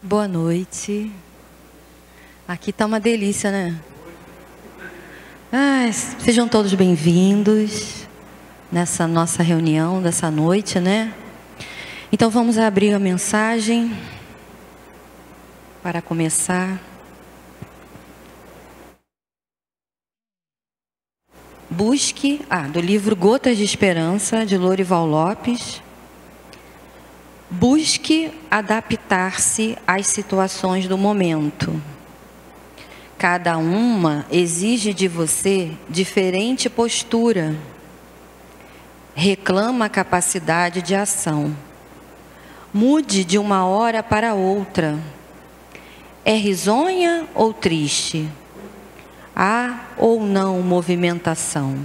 Boa noite. Aqui tá uma delícia, né? Sejam todos bem-vindos nessa nossa reunião dessa noite, né? Então vamos abrir a mensagem para começar. Busque, do livro Gotas de Esperança, de Lorival Lopes. Busque adaptar-se às situações do momento. Cada uma exige de você diferente postura. Reclama a capacidade de ação. Mude de uma hora para outra. É risonha ou triste? Há ou não movimentação?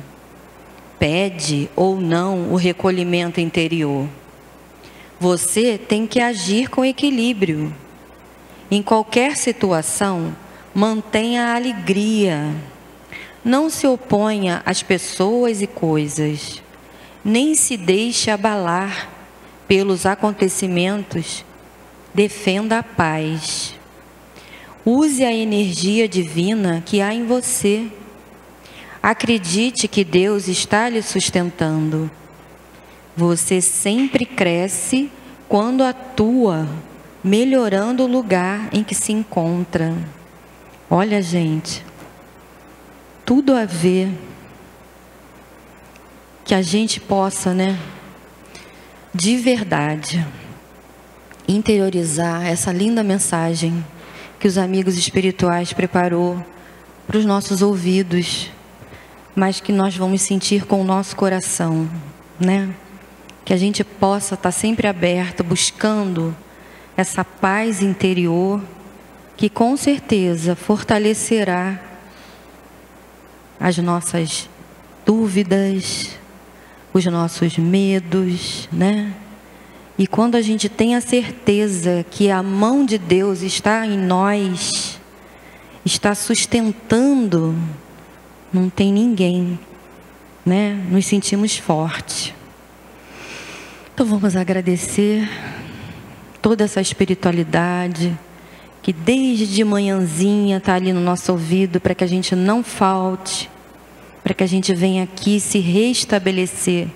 Pede ou não o recolhimento interior? Você tem que agir com equilíbrio. Em qualquer situação, mantenha a alegria. Não se oponha às pessoas e coisas. Nem se deixe abalar pelos acontecimentos. Defenda a paz. Use a energia divina que há em você. Acredite que Deus está lhe sustentando. Você sempre cresce quando atua, melhorando o lugar em que se encontra. Olha, gente, tudo a ver que a gente possa, de verdade, interiorizar essa linda mensagem que os amigos espirituais preparou para os nossos ouvidos, mas que nós vamos sentir com o nosso coração, Que a gente possa estar sempre aberto, buscando essa paz interior, que com certeza fortalecerá as nossas dúvidas, os nossos medos, E quando a gente tem a certeza que a mão de Deus está em nós, está sustentando, não tem ninguém, Nos sentimos fortes. Então vamos agradecer toda essa espiritualidade que desde de manhãzinha está ali no nosso ouvido, para que a gente não falte, para que a gente venha aqui se restabelecer,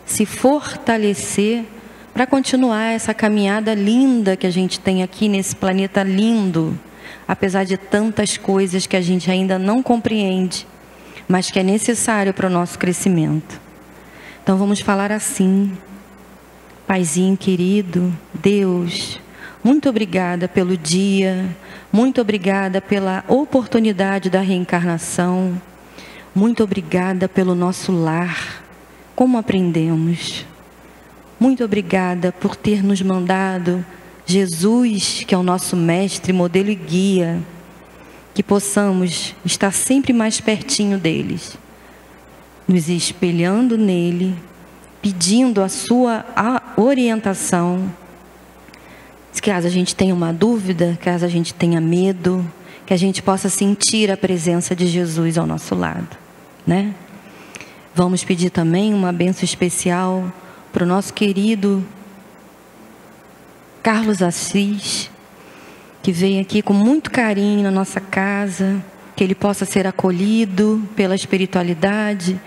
se fortalecer, para continuar essa caminhada linda que a gente tem aqui nesse planeta lindo, apesar de tantas coisas que a gente ainda não compreende, mas que é necessário para o nosso crescimento. Então vamos falar assim: Paizinho querido, Deus, muito obrigada pelo dia, muito obrigada pela oportunidade da reencarnação, muito obrigada pelo nosso lar, como aprendemos. Muito obrigada por ter nos mandado Jesus, que é o nosso mestre, modelo e guia, que possamos estar sempre mais pertinho deles, nos espelhando nele, pedindo a sua orientação. Caso a gente tenha uma dúvida, caso a gente tenha medo, que a gente possa sentir a presença de Jesus ao nosso lado, Vamos pedir também uma bênção especial para o nosso querido Carlos Assis, que veio aqui com muito carinho na nossa casa, que ele possa ser acolhido pela espiritualidade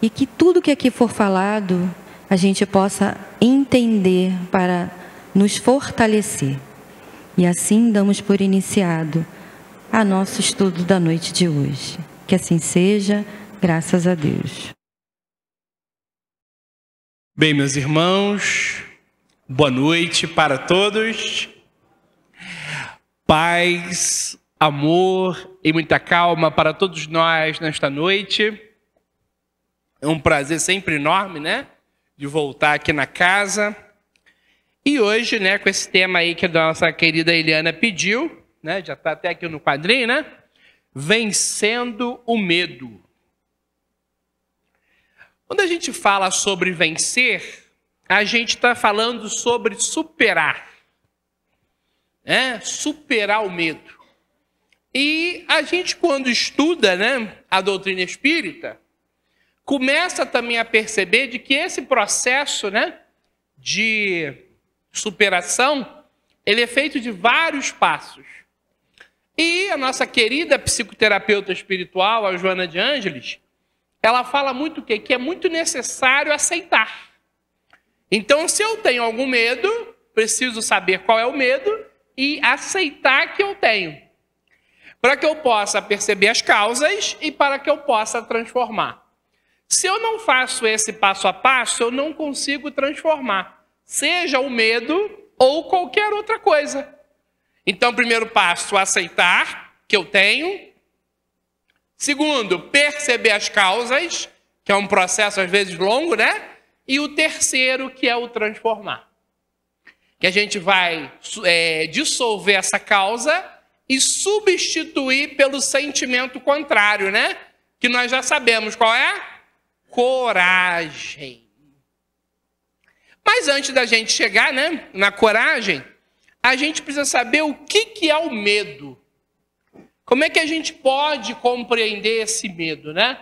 e que tudo que aqui for falado a gente possa entender para nos fortalecer. E assim damos por iniciado a nosso estudo da noite de hoje. Que assim seja, graças a Deus. Bem, meus irmãos, boa noite para todos. Paz, amor e muita calma para todos nós nesta noite. É um prazer sempre enorme, de voltar aqui na casa. E hoje, com esse tema aí que a nossa querida Eliana pediu, já está até aqui no quadrinho, Vencendo o medo. Quando a gente fala sobre vencer, a gente está falando sobre superar. Superar o medo. E a gente, quando estuda a doutrina espírita, começa também a perceber de que esse processo de superação ele é feito de vários passos. E a nossa querida psicoterapeuta espiritual, a Joana de Ângeles, ela fala muito o quê? Que é muito necessário aceitar. Então, se eu tenho algum medo, preciso saber qual é o medo e aceitar que eu tenho. Para que eu possa perceber as causas e para que eu possa transformar. Se eu não faço esse passo a passo, eu não consigo transformar. Seja o medo ou qualquer outra coisa. Então, primeiro passo, aceitar que eu tenho. Segundo, perceber as causas, que é um processo às vezes longo, né? E o terceiro, que é o transformar. Que a gente vai dissolver essa causa e substituir pelo sentimento contrário, né? Que nós já sabemos qual é? Coragem. Mas antes da gente chegar, né, na coragem, a gente precisa saber o que é o medo. Como é que a gente pode compreender esse medo, né?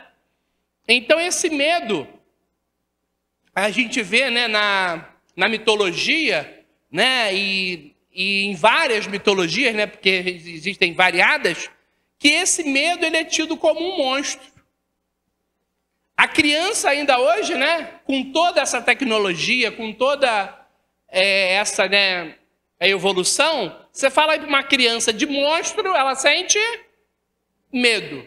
Então, esse medo, a gente vê, né, na mitologia, né, e em várias mitologias, né, porque existem variadas, que esse medo ele é tido como um monstro. A criança ainda hoje, né, com toda essa tecnologia, com toda essa, né, evolução, você fala para uma criança de monstro, ela sente medo.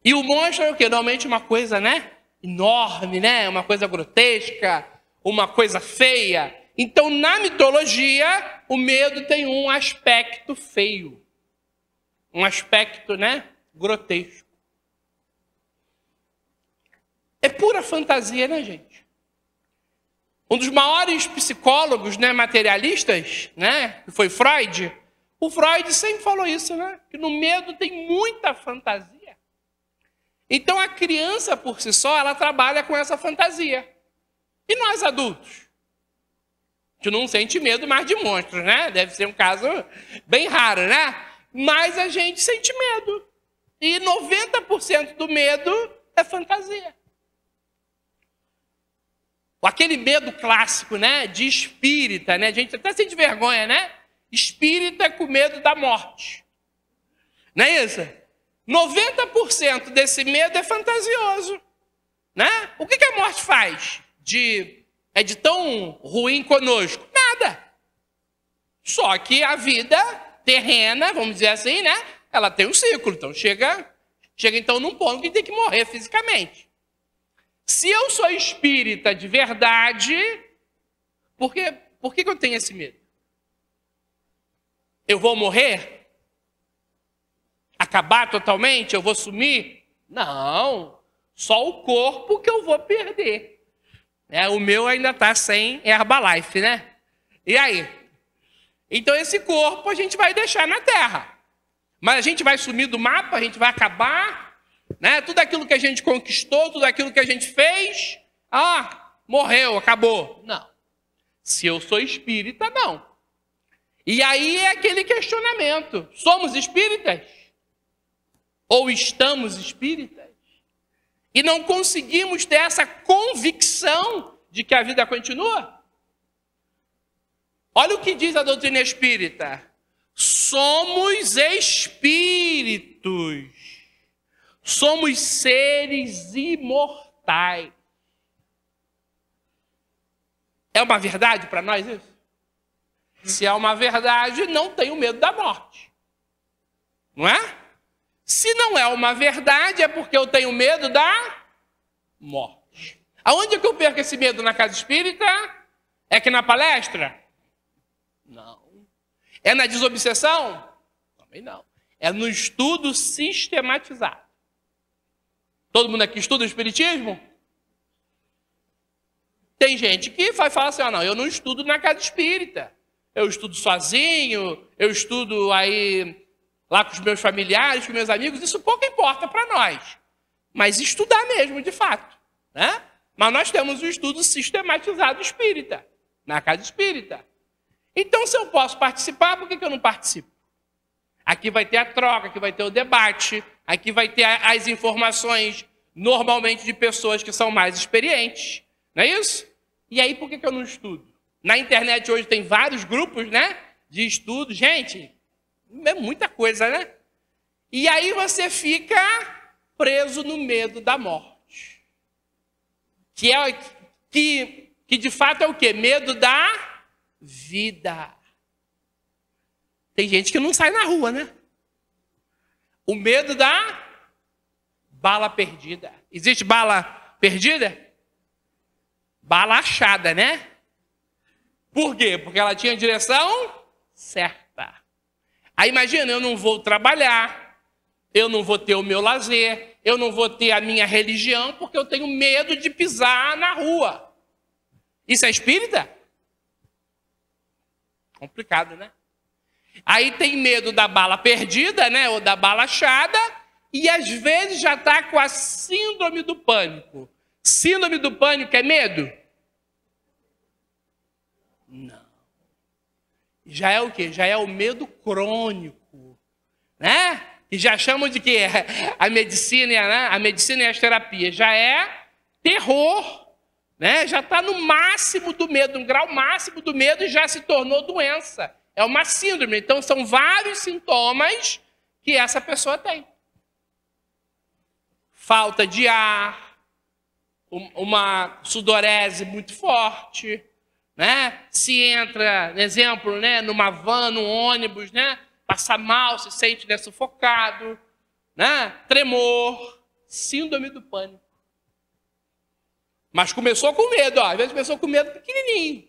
E o monstro é o quê? Normalmente uma coisa, né, enorme, né, uma coisa grotesca, uma coisa feia. Então, na mitologia, o medo tem um aspecto feio. Um aspecto, né, grotesco. É pura fantasia, né, gente? Um dos maiores psicólogos, né, materialistas, né, que foi Freud, o Freud sempre falou isso, né? Que no medo tem muita fantasia. Então, a criança, por si só, ela trabalha com essa fantasia. E nós, adultos? A gente não sente medo mais de monstros, né? Deve ser um caso bem raro, né? Mas a gente sente medo. E 90% do medo é fantasia. Aquele medo clássico, né, de espírita, né? A gente até sente vergonha, né? Espírita com medo da morte. Não é isso? 90% desse medo é fantasioso, né? O que a morte faz de tão ruim conosco? Nada. Só que a vida terrena, vamos dizer assim, né? Ela tem um ciclo. Então chega então num ponto que tem que morrer fisicamente. Se eu sou espírita de verdade, por que eu tenho esse medo? Eu vou morrer? Acabar totalmente? Eu vou sumir? Não. Só o corpo que eu vou perder. O meu ainda está sem Herbalife, né? E aí? Então esse corpo a gente vai deixar na Terra. Mas a gente vai sumir do mapa, a gente vai acabar, né? Tudo aquilo que a gente conquistou, tudo aquilo que a gente fez, morreu, acabou. Não. Se eu sou espírita, não. E aí é aquele questionamento. Somos espíritas? Ou estamos espíritas? E não conseguimos ter essa convicção de que a vida continua? Olha o que diz a doutrina espírita. Somos espíritos. Somos seres imortais. É uma verdade para nós isso? Se é uma verdade, não tenho medo da morte. Não é? Se não é uma verdade, é porque eu tenho medo da morte. Aonde é que eu perco esse medo? Na casa espírita? É que na palestra? Não. É na desobsessão? Também não. É no estudo sistematizado. Todo mundo aqui estuda o espiritismo? Tem gente que vai falar assim, não, eu não estudo na casa espírita. Eu estudo sozinho, eu estudo aí lá com os meus familiares, com meus amigos, isso pouco importa para nós. Mas estudar mesmo, de fato, né? Mas nós temos um estudo sistematizado espírita, na casa espírita. Então, se eu posso participar, por que eu não participo? Aqui vai ter a troca, aqui vai ter o debate, aqui vai ter as informações, normalmente de pessoas que são mais experientes. Não é isso? E aí, por que eu não estudo? Na internet hoje tem vários grupos, né, de estudo. Gente, é muita coisa, né? E aí você fica preso no medo da morte. Que de fato é o quê? Medo da vida. Tem gente que não sai na rua, né? O medo da bala perdida. Existe bala perdida? Bala achada, né? Por quê? Porque ela tinha a direção certa. Aí imagina, eu não vou trabalhar, eu não vou ter o meu lazer, eu não vou ter a minha religião, porque eu tenho medo de pisar na rua. Isso é espírita? Complicado, né? Aí tem medo da bala perdida, né? Ou da bala achada, e às vezes já está com a síndrome do pânico. Síndrome do pânico é medo? Não. Já é o quê? Já é o medo crônico, né? E já chamam de quê? A medicina, né? A medicina e as terapias. Já é terror, né? Já está no máximo do medo, no grau máximo do medo, e já se tornou doença. É uma síndrome. Então, são vários sintomas que essa pessoa tem. Falta de ar, uma sudorese muito forte, né? Se entra, exemplo, né, numa van, num ônibus, né, passa mal, se sente, né, sufocado, né? Tremor, síndrome do pânico. Mas começou com medo, ó. Às vezes começou com medo pequenininho.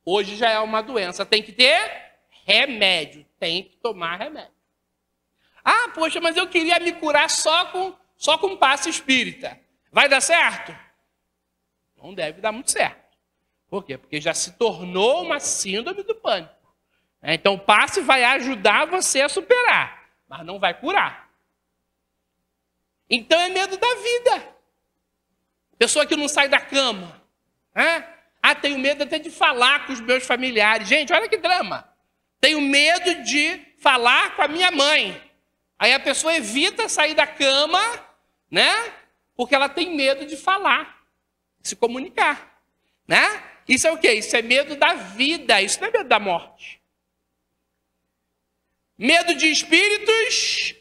Hoje já é uma doença, tem que ter remédio, tem que tomar remédio. Ah, poxa, mas eu queria me curar só com passe espírita. Vai dar certo? Não deve dar muito certo. Por quê? Porque já se tornou uma síndrome do pânico. Então o passe vai ajudar você a superar, mas não vai curar. Então é medo da vida. Pessoa que não sai da cama. Né? Ah, tenho medo até de falar com os meus familiares. Gente, olha que drama. Tenho medo de falar com a minha mãe. Aí a pessoa evita sair da cama, né? Porque ela tem medo de falar, de se comunicar, né? Isso é o quê? Isso é medo da vida, isso não é medo da morte. Medo de espíritos.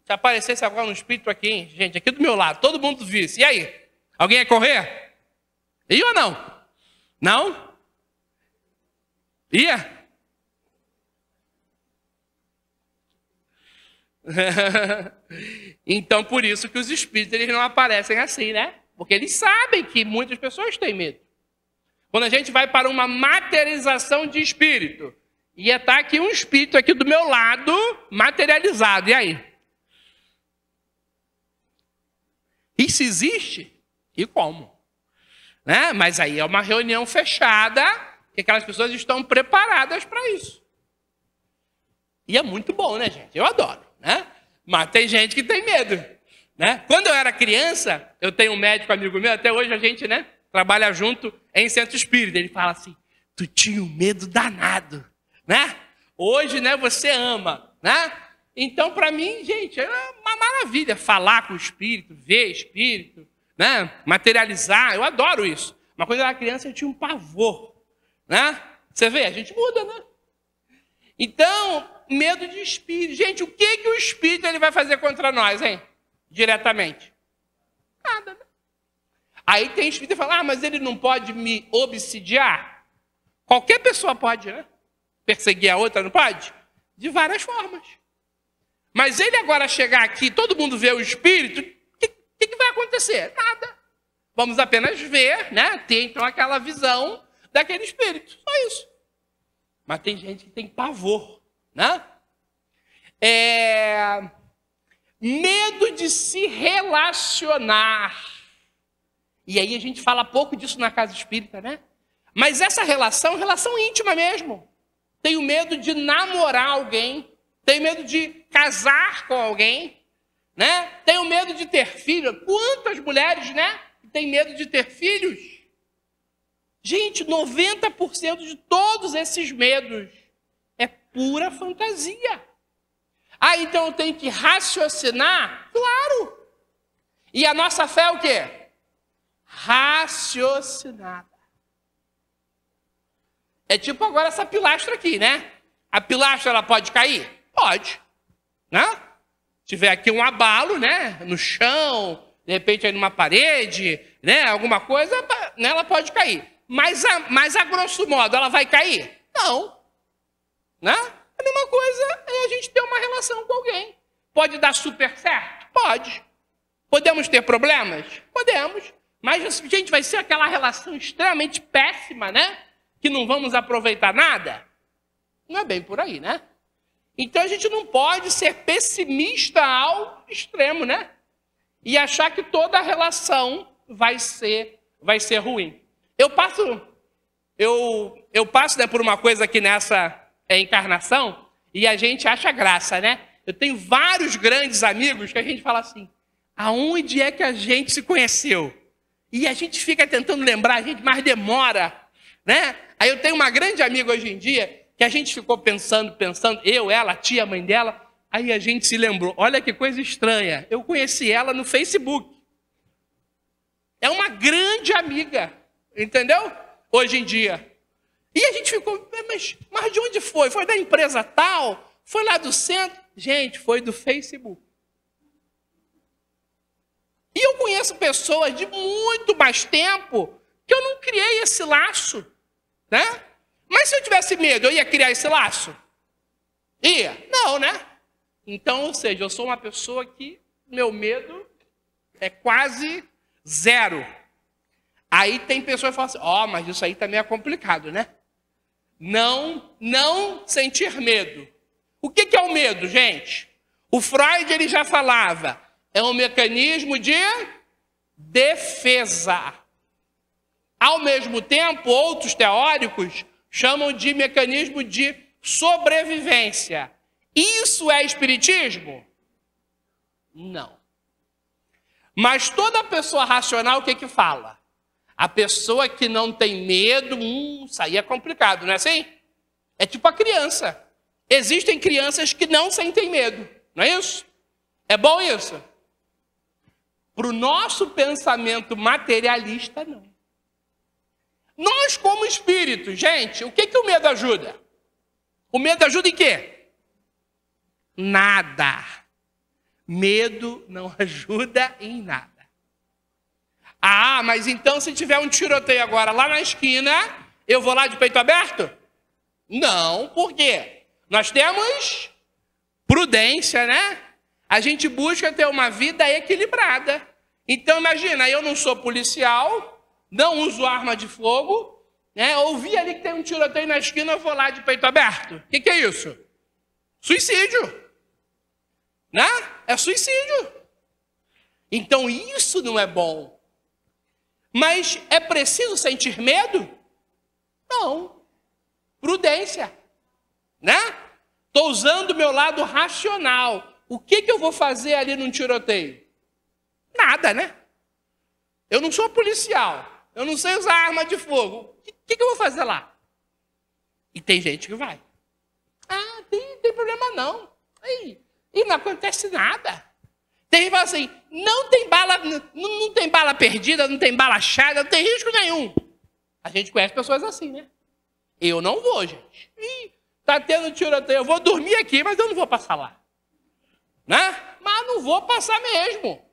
Se aparecesse agora um espírito aqui, hein? Gente, aqui do meu lado, todo mundo visse. E aí? Alguém ia correr? Ia ou não? Não? Ia? Então, por isso que os espíritos eles não aparecem assim, né? Porque eles sabem que muitas pessoas têm medo. Quando a gente vai para uma materialização de espírito, ia estar aqui um espírito aqui do meu lado, materializado. E aí? Isso existe? E como? Né? Mas aí é uma reunião fechada, que aquelas pessoas estão preparadas para isso. E é muito bom, né, gente? Eu adoro. Né? Mas tem gente que tem medo. Né? Quando eu era criança, eu tenho um médico amigo meu, até hoje a gente, né, trabalha junto em centro espírita. Ele fala assim, tu tinha um medo danado. Né? Hoje, né, você ama. Né? Então, para mim, gente, é uma maravilha falar com o espírito, ver espírito, né? Materializar. Eu adoro isso. Mas quando eu era criança, eu tinha um pavor. Né? Você vê, a gente muda, né? Então, medo de espírito. Gente, o que o espírito ele vai fazer contra nós, hein? Diretamente. Nada, né? Aí tem espírito que fala, ah, mas ele não pode me obsidiar? Qualquer pessoa pode, né? Perseguir a outra, não pode? De várias formas. Mas ele agora chegar aqui, todo mundo vê o espírito, o que vai acontecer? Nada. Vamos apenas ver, né? Ter então aquela visão daquele espírito. Só isso. Mas tem gente que tem pavor, né? Medo de se relacionar. E aí a gente fala pouco disso na casa espírita, né? Mas essa relação íntima mesmo. Tenho medo de namorar alguém. Tenho medo de casar com alguém. Né? Tenho medo de ter filho. Quantas mulheres, né, têm medo de ter filhos? Gente, 90% de todos esses medos é pura fantasia. Ah, então eu tenho que raciocinar? Claro! E a nossa fé é o quê? Raciocinada. É tipo agora essa pilastra aqui, né? A pilastra, ela pode cair? Pode. Né? Se tiver aqui um abalo, né? No chão, de repente aí numa parede, né? Alguma coisa, né? Ela pode cair. Mas a grosso modo, ela vai cair? Não. Né? A mesma coisa é a gente ter uma relação com alguém. Pode dar super certo? Pode. Podemos ter problemas? Podemos. Mas, gente, vai ser aquela relação extremamente péssima, né? Que não vamos aproveitar nada? Não é bem por aí, né? Então a gente não pode ser pessimista ao extremo, né? E achar que toda a relação vai ser ruim. Eu passo, né, por uma coisa aqui nessa encarnação e a gente acha graça, né? Eu tenho vários grandes amigos que a gente fala assim, aonde é que a gente se conheceu? E a gente fica tentando lembrar, mas demora, né? Aí eu tenho uma grande amiga hoje em dia que a gente ficou pensando, eu, ela, a tia, a mãe dela, aí a gente se lembrou, olha que coisa estranha, eu conheci ela no Facebook. É uma grande amiga, entendeu? Hoje em dia. E a gente ficou, mas de onde foi? Foi da empresa tal? Foi lá do centro? Gente, foi do Facebook. E eu conheço pessoas de muito mais tempo que eu não criei esse laço, né? Mas se eu tivesse medo, eu ia criar esse laço? Ia? Não, né? Então, ou seja, eu sou uma pessoa que meu medo é quase zero. Aí tem pessoas que falam assim, mas isso aí também é complicado, né? Não sentir medo. O que é o medo, gente? O Freud ele já falava, é um mecanismo de defesa. Ao mesmo tempo, outros teóricos chamam de mecanismo de sobrevivência. Isso é espiritismo? Não. Mas toda pessoa racional, o que fala? A pessoa que não tem medo, isso aí é complicado, não é assim? É tipo a criança. Existem crianças que não sentem medo, não é isso? É bom isso? Para o nosso pensamento materialista, não. Nós, como espíritos, gente, o que o medo ajuda? O medo ajuda em quê? Nada. Medo não ajuda em nada. Mas então se tiver um tiroteio agora lá na esquina, eu vou lá de peito aberto? Não, por quê? Nós temos prudência, né? A gente busca ter uma vida equilibrada. Então imagina, eu não sou policial, não uso arma de fogo, né? Ouvi ali que tem um tiroteio na esquina, eu vou lá de peito aberto. O que é isso? Suicídio. Né? É suicídio. Então isso não é bom. Mas é preciso sentir medo? Não. Prudência. Né? Estou usando o meu lado racional. O que eu vou fazer ali num tiroteio? Nada, né? Eu não sou policial. Eu não sei usar arma de fogo. O que eu vou fazer lá? E tem gente que vai. Tem problema não. E não acontece nada. Tem gente que fala assim, não tem bala perdida, não tem bala achada, não tem risco nenhum. A gente conhece pessoas assim, né? Eu não vou, gente. Tá tendo tiroteio, eu vou dormir aqui, mas eu não vou passar lá. Né? Mas não vou passar mesmo.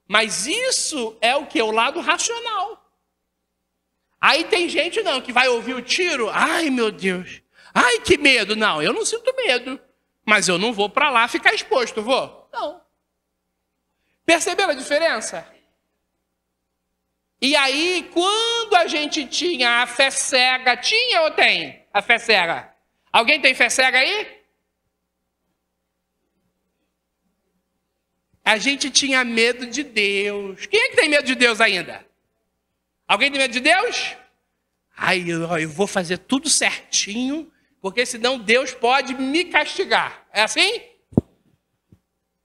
Mas isso é o que? O lado racional. Aí tem gente não, que vai ouvir o tiro, ai meu Deus, ai que medo. Não, eu não sinto medo, mas eu não vou para lá ficar exposto, vou? Não. Perceberam a diferença? E aí, quando a gente tinha a fé cega, tinha ou tem a fé cega? Alguém tem fé cega aí? A gente tinha medo de Deus. Quem é que tem medo de Deus ainda? Alguém tem medo de Deus? Eu vou fazer tudo certinho, porque senão Deus pode me castigar. É assim?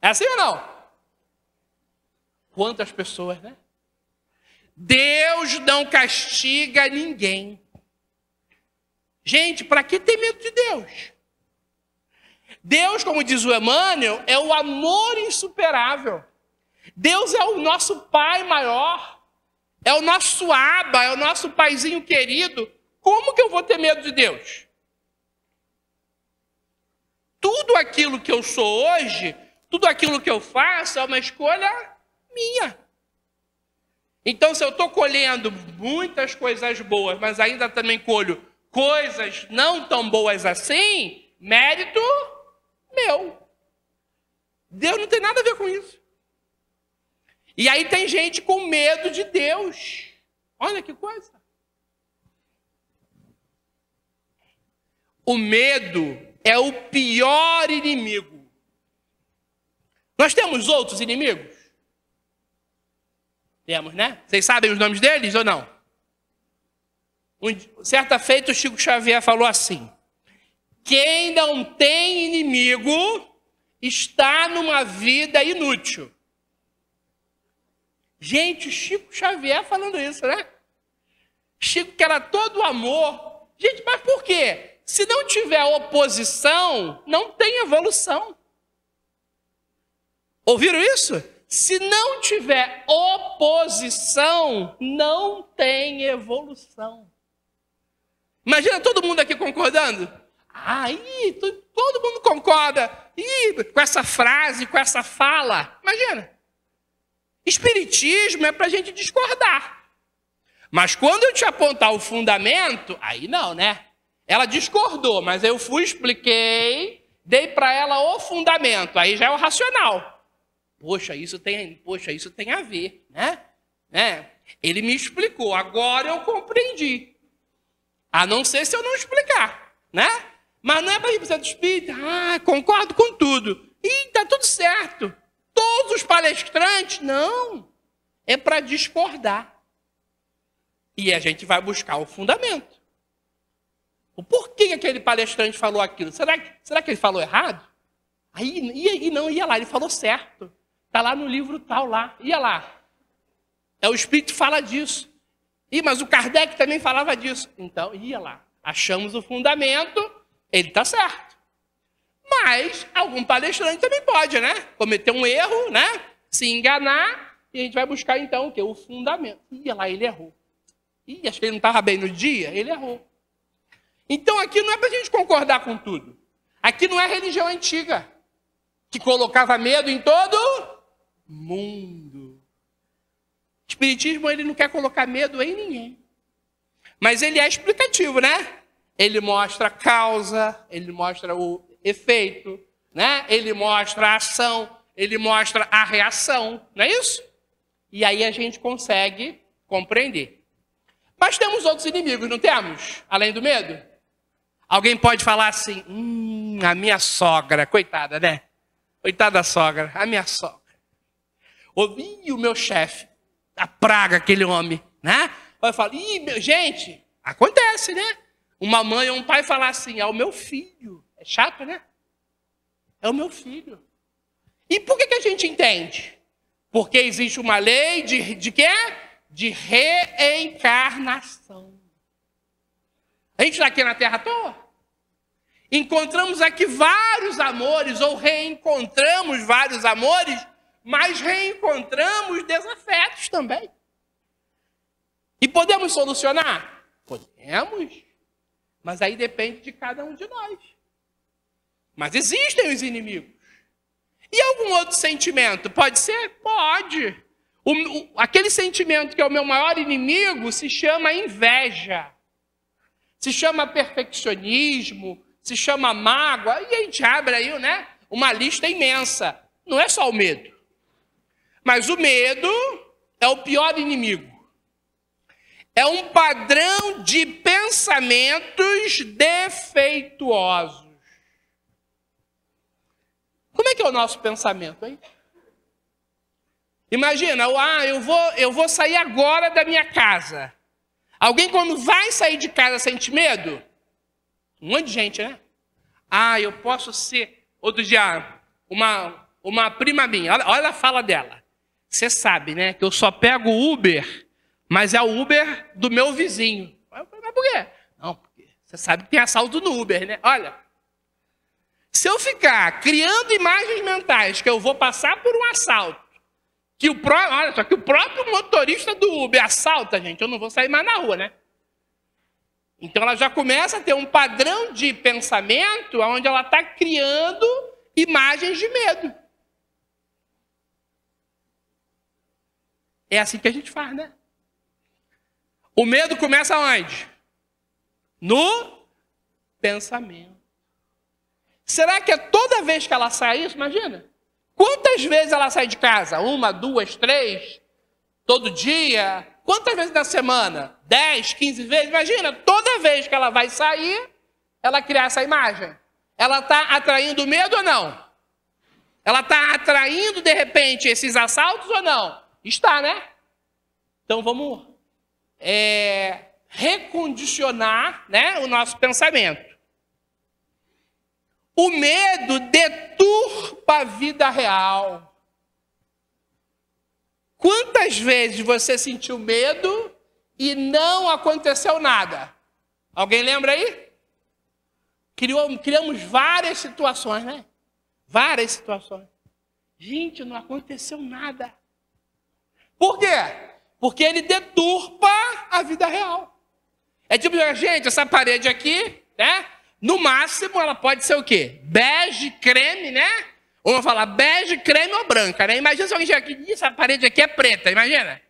É assim ou não? Quantas pessoas, né? Deus não castiga ninguém. Gente, para que ter medo de Deus? Deus, como diz o Emmanuel, é o amor insuperável. Deus é o nosso Pai maior. É o nosso Abba, é o nosso paizinho querido. Como que eu vou ter medo de Deus? Tudo aquilo que eu sou hoje, tudo aquilo que eu faço é uma escolha minha. Então, se eu estou colhendo muitas coisas boas, mas ainda também colho coisas não tão boas assim, mérito meu. Deus não tem nada a ver com isso. E aí tem gente com medo de Deus. Olha que coisa. O medo é o pior inimigo. Nós temos outros inimigos? Temos, né? Vocês sabem os nomes deles ou não? Certa feita o Chico Xavier falou assim: quem não tem inimigo está numa vida inútil. Gente, o Chico Xavier falando isso, né? Chico que era todo amor. Gente, mas por quê? Se não tiver oposição, não tem evolução. Ouviram isso? Se não tiver oposição, não tem evolução. Imagina todo mundo aqui concordando. Aí, todo mundo concorda. Com essa frase, com essa fala. Imagina. Espiritismo é para a gente discordar. Mas quando eu te apontar o fundamento, aí não, né? Ela discordou, mas eu fui, expliquei, dei para ela o fundamento. Aí já é o racional. Poxa, isso tem a ver, né? Ele me explicou, agora eu compreendi. A não ser se eu não explicar, né? Mas não é para ir para o espírito, concordo com tudo. E está tudo certo. Todos os palestrantes, não. É para discordar. E a gente vai buscar o fundamento. O porquê aquele palestrante falou aquilo? Será que ele falou errado? Ia lá, ele falou certo. Está lá no livro tal lá. Ia lá. O Espírito fala disso. Mas o Kardec também falava disso. Então, ia lá. Achamos o fundamento, ele está certo. Mas algum palestrante também pode, né? Cometer um erro, né? Se enganar, e a gente vai buscar então o quê? O fundamento. Ia lá, ele errou. Acho que ele não estava bem no dia, ele errou. Então aqui não é para a gente concordar com tudo. Aqui não é religião antiga, que colocava medo em todo mundo. O Espiritismo, ele não quer colocar medo em ninguém. Mas ele é explicativo, né? Ele mostra a causa, ele mostra o efeito, né? Ele mostra a ação, ele mostra a reação, não é isso? E aí a gente consegue compreender. Mas temos outros inimigos, não temos? Além do medo? Alguém pode falar assim, a minha sogra, coitada, né? Coitada da sogra, a minha sogra. O meu chefe, a praga, aquele homem, né? Vai falar, gente, acontece, né? Uma mãe ou um pai falar assim, é o meu filho. É chato, né? É o meu filho. E por que a gente entende? Porque existe uma lei de quê? De reencarnação. A gente está aqui na Terra à toa. Encontramos aqui vários amores, ou reencontramos vários amores, mas reencontramos desafetos também. E podemos solucionar? Podemos. Mas aí depende de cada um de nós. Mas existem os inimigos. E algum outro sentimento? Pode ser? Pode. Aquele sentimento que é o meu maior inimigo se chama inveja. Se chama perfeccionismo, se chama mágoa. E a gente abre aí, né, uma lista imensa. Não é só o medo. Mas o medo é o pior inimigo. É um padrão de pensamentos defeituosos. Como é que é o nosso pensamento, hein? Imagina, eu vou sair agora da minha casa. Alguém quando vai sair de casa sente medo? Um monte de gente, né? Eu posso ser... Outro dia, uma prima minha, olha a fala dela. Você sabe, né, que eu só pego o Uber, mas é o Uber do meu vizinho. Mas por quê? Não, porque você sabe que tem assalto no Uber, né? Olha, se eu ficar criando imagens mentais que eu vou passar por um assalto, olha só, que o próprio motorista do Uber assalta, gente, eu não vou sair mais na rua, né? Então ela já começa a ter um padrão de pensamento onde ela está criando imagens de medo. É assim que a gente faz, né? O medo começa onde? No pensamento. Será que é toda vez que ela sai isso? Imagina. Quantas vezes ela sai de casa? 1, 2, 3? Todo dia? Quantas vezes na semana? 10, 15 vezes? Imagina, toda vez que ela vai sair, ela cria essa imagem. Ela está atraindo medo ou não? Ela está atraindo, de repente, esses assaltos ou não? Está, né? Então vamos recondicionar, né, o nosso pensamento. O medo deturpa a vida real. Quantas vezes você sentiu medo e não aconteceu nada? Alguém lembra aí? Criamos várias situações, né? Várias situações. Gente, não aconteceu nada. Por quê? Porque ele deturpa a vida real. É tipo, gente, essa parede aqui, né? No máximo, ela pode ser o quê? Bege, creme, né? Ou vamos falar bege, creme ou branca, né? Imagina se alguém chegar aqui e diz, essa parede aqui é preta, imagina.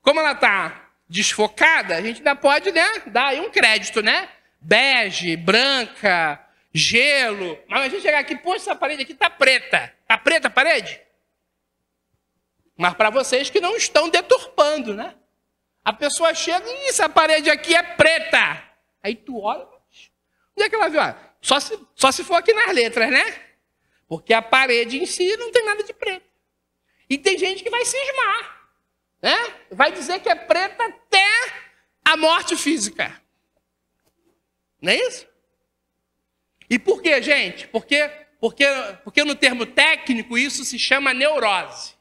Como ela está desfocada, a gente ainda pode, né, dar aí um crédito, né? Bege, branca, gelo. Mas a gente chegar aqui, poxa, essa parede aqui está preta. Está preta a parede? Mas para vocês que não estão deturpando, né? A pessoa chega e essa parede aqui é preta. Aí tu olha, onde é que ela viu? Só se for aqui nas letras, né? Porque a parede em si não tem nada de preto. E tem gente que vai cismar, né? Vai dizer que é preta até a morte física. Não é isso? E por quê, gente? Porque no termo técnico isso se chama neurose.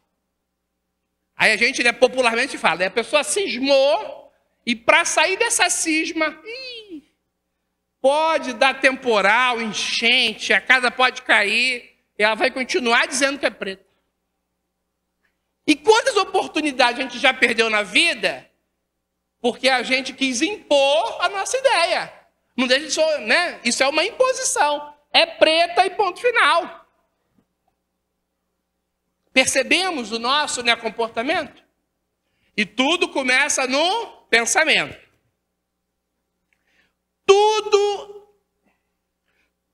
Aí a gente, né, popularmente fala, a pessoa cismou e para sair dessa cisma, pode dar temporal, enchente, a casa pode cair, e ela vai continuar dizendo que é preta. E quantas oportunidades a gente já perdeu na vida porque a gente quis impor a nossa ideia. Não deixa isso, né? Isso é uma imposição. É preta e ponto final. Percebemos o nosso, né, comportamento? E tudo começa no pensamento.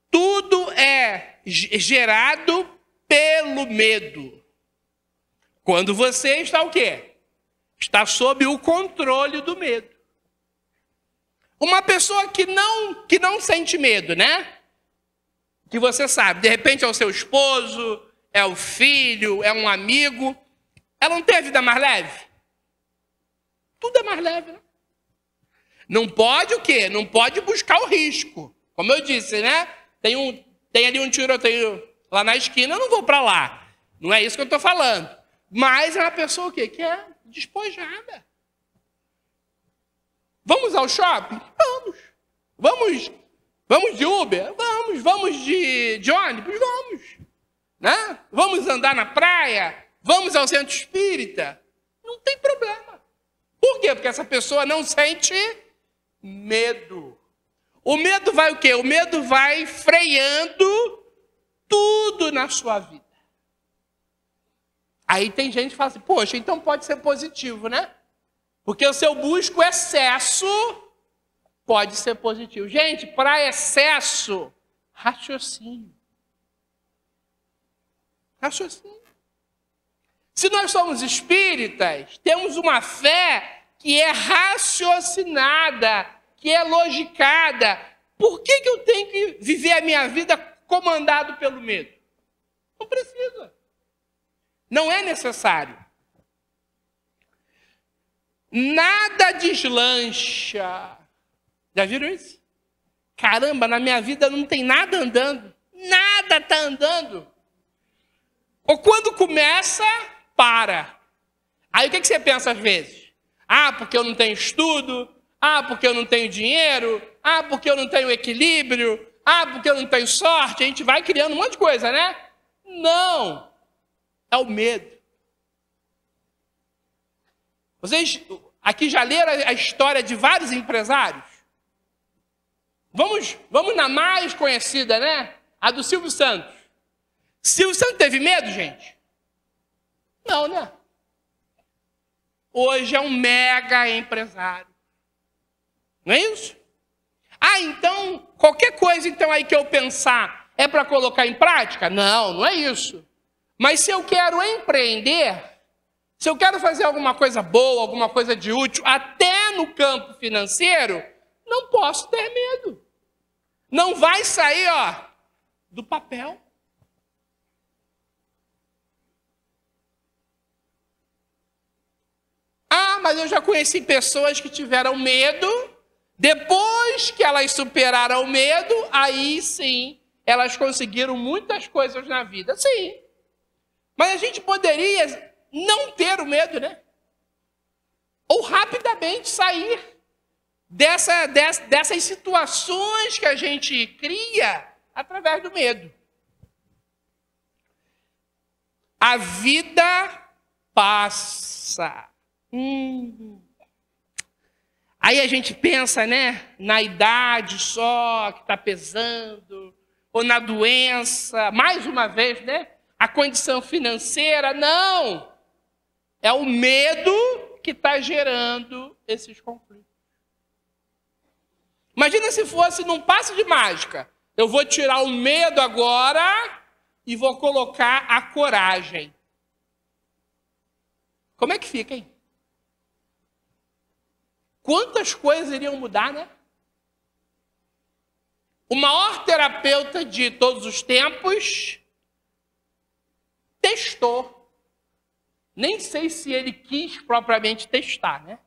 Tudo é gerado pelo medo. Quando você está o quê? Está sob o controle do medo. Uma pessoa que não sente medo, né? Que você sabe, de repente é o seu esposo, é o filho, é um amigo. Ela não tem a vida mais leve? Tudo é mais leve, né? Não pode o quê? Não pode buscar o risco. Como eu disse, né? Tem ali um tiroteio lá na esquina, eu não vou para lá. Não é isso que eu estou falando. Mas é uma pessoa o quê? Que é despojada. Vamos ao shopping? Vamos. Vamos de Uber? Vamos de ônibus? Vamos. Né? Vamos andar na praia? Vamos ao centro espírita? Não tem problema. Por quê? Porque essa pessoa não sente medo. O medo vai o quê? O medo vai freando tudo na sua vida. Aí tem gente que fala assim, poxa, então pode ser positivo, né? Porque se eu busco excesso, pode ser positivo. Gente, para excesso, raciocínio. Raciocínio. Se nós somos espíritas, temos uma fé que é raciocinada, que é logicada. Por que eu tenho que viver a minha vida comandado pelo medo? Não precisa. Não é necessário. Nada deslancha. Já viram isso? Caramba, na minha vida não tem nada andando. Nada está andando. Ou quando começa, para. Aí o que você pensa às vezes? Ah, porque eu não tenho estudo. Ah, porque eu não tenho dinheiro. Ah, porque eu não tenho equilíbrio. Ah, porque eu não tenho sorte. A gente vai criando um monte de coisa, né? Não. É o medo. Aqui já leram a história de vários empresários? Vamos na mais conhecida, né? A do Silvio Santos. Silvio Santos teve medo, gente? Não, né? Hoje é um mega empresário. Não é isso? Então, qualquer coisa então aí que eu pensar é para colocar em prática? Não, não é isso. Mas se eu quero empreender, se eu quero fazer alguma coisa boa, alguma coisa de útil, até no campo financeiro, não posso ter medo. Não vai sair, do papel. Mas eu já conheci pessoas que tiveram medo, depois que elas superaram o medo, aí sim, elas conseguiram muitas coisas na vida. Sim. Mas a gente poderia não ter o medo, né? Ou rapidamente sair dessas situações que a gente cria através do medo. A vida passa. Aí a gente pensa, né, na idade só que está pesando, ou na doença, mais uma vez, né, a condição financeira. Não! É o medo que está gerando esses conflitos. Imagina se fosse num passe de mágica. Eu vou tirar o medo agora e vou colocar a coragem. Como é que fica, hein? Quantas coisas iriam mudar, né? O maior terapeuta de todos os tempos testou. Nem sei se ele quis propriamente testar, né?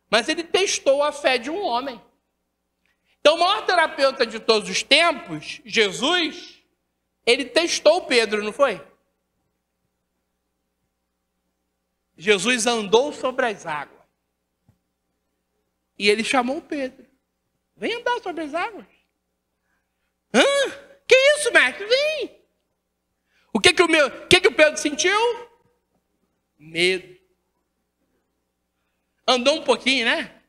Mas ele testou a fé de um homem. Então, o maior terapeuta de todos os tempos, Jesus, ele testou Pedro, não foi? Jesus andou sobre as águas. E ele chamou Pedro. Vem andar sobre as águas. Que isso, mestre? Vem. O que o Pedro sentiu? Medo. Andou um pouquinho, né?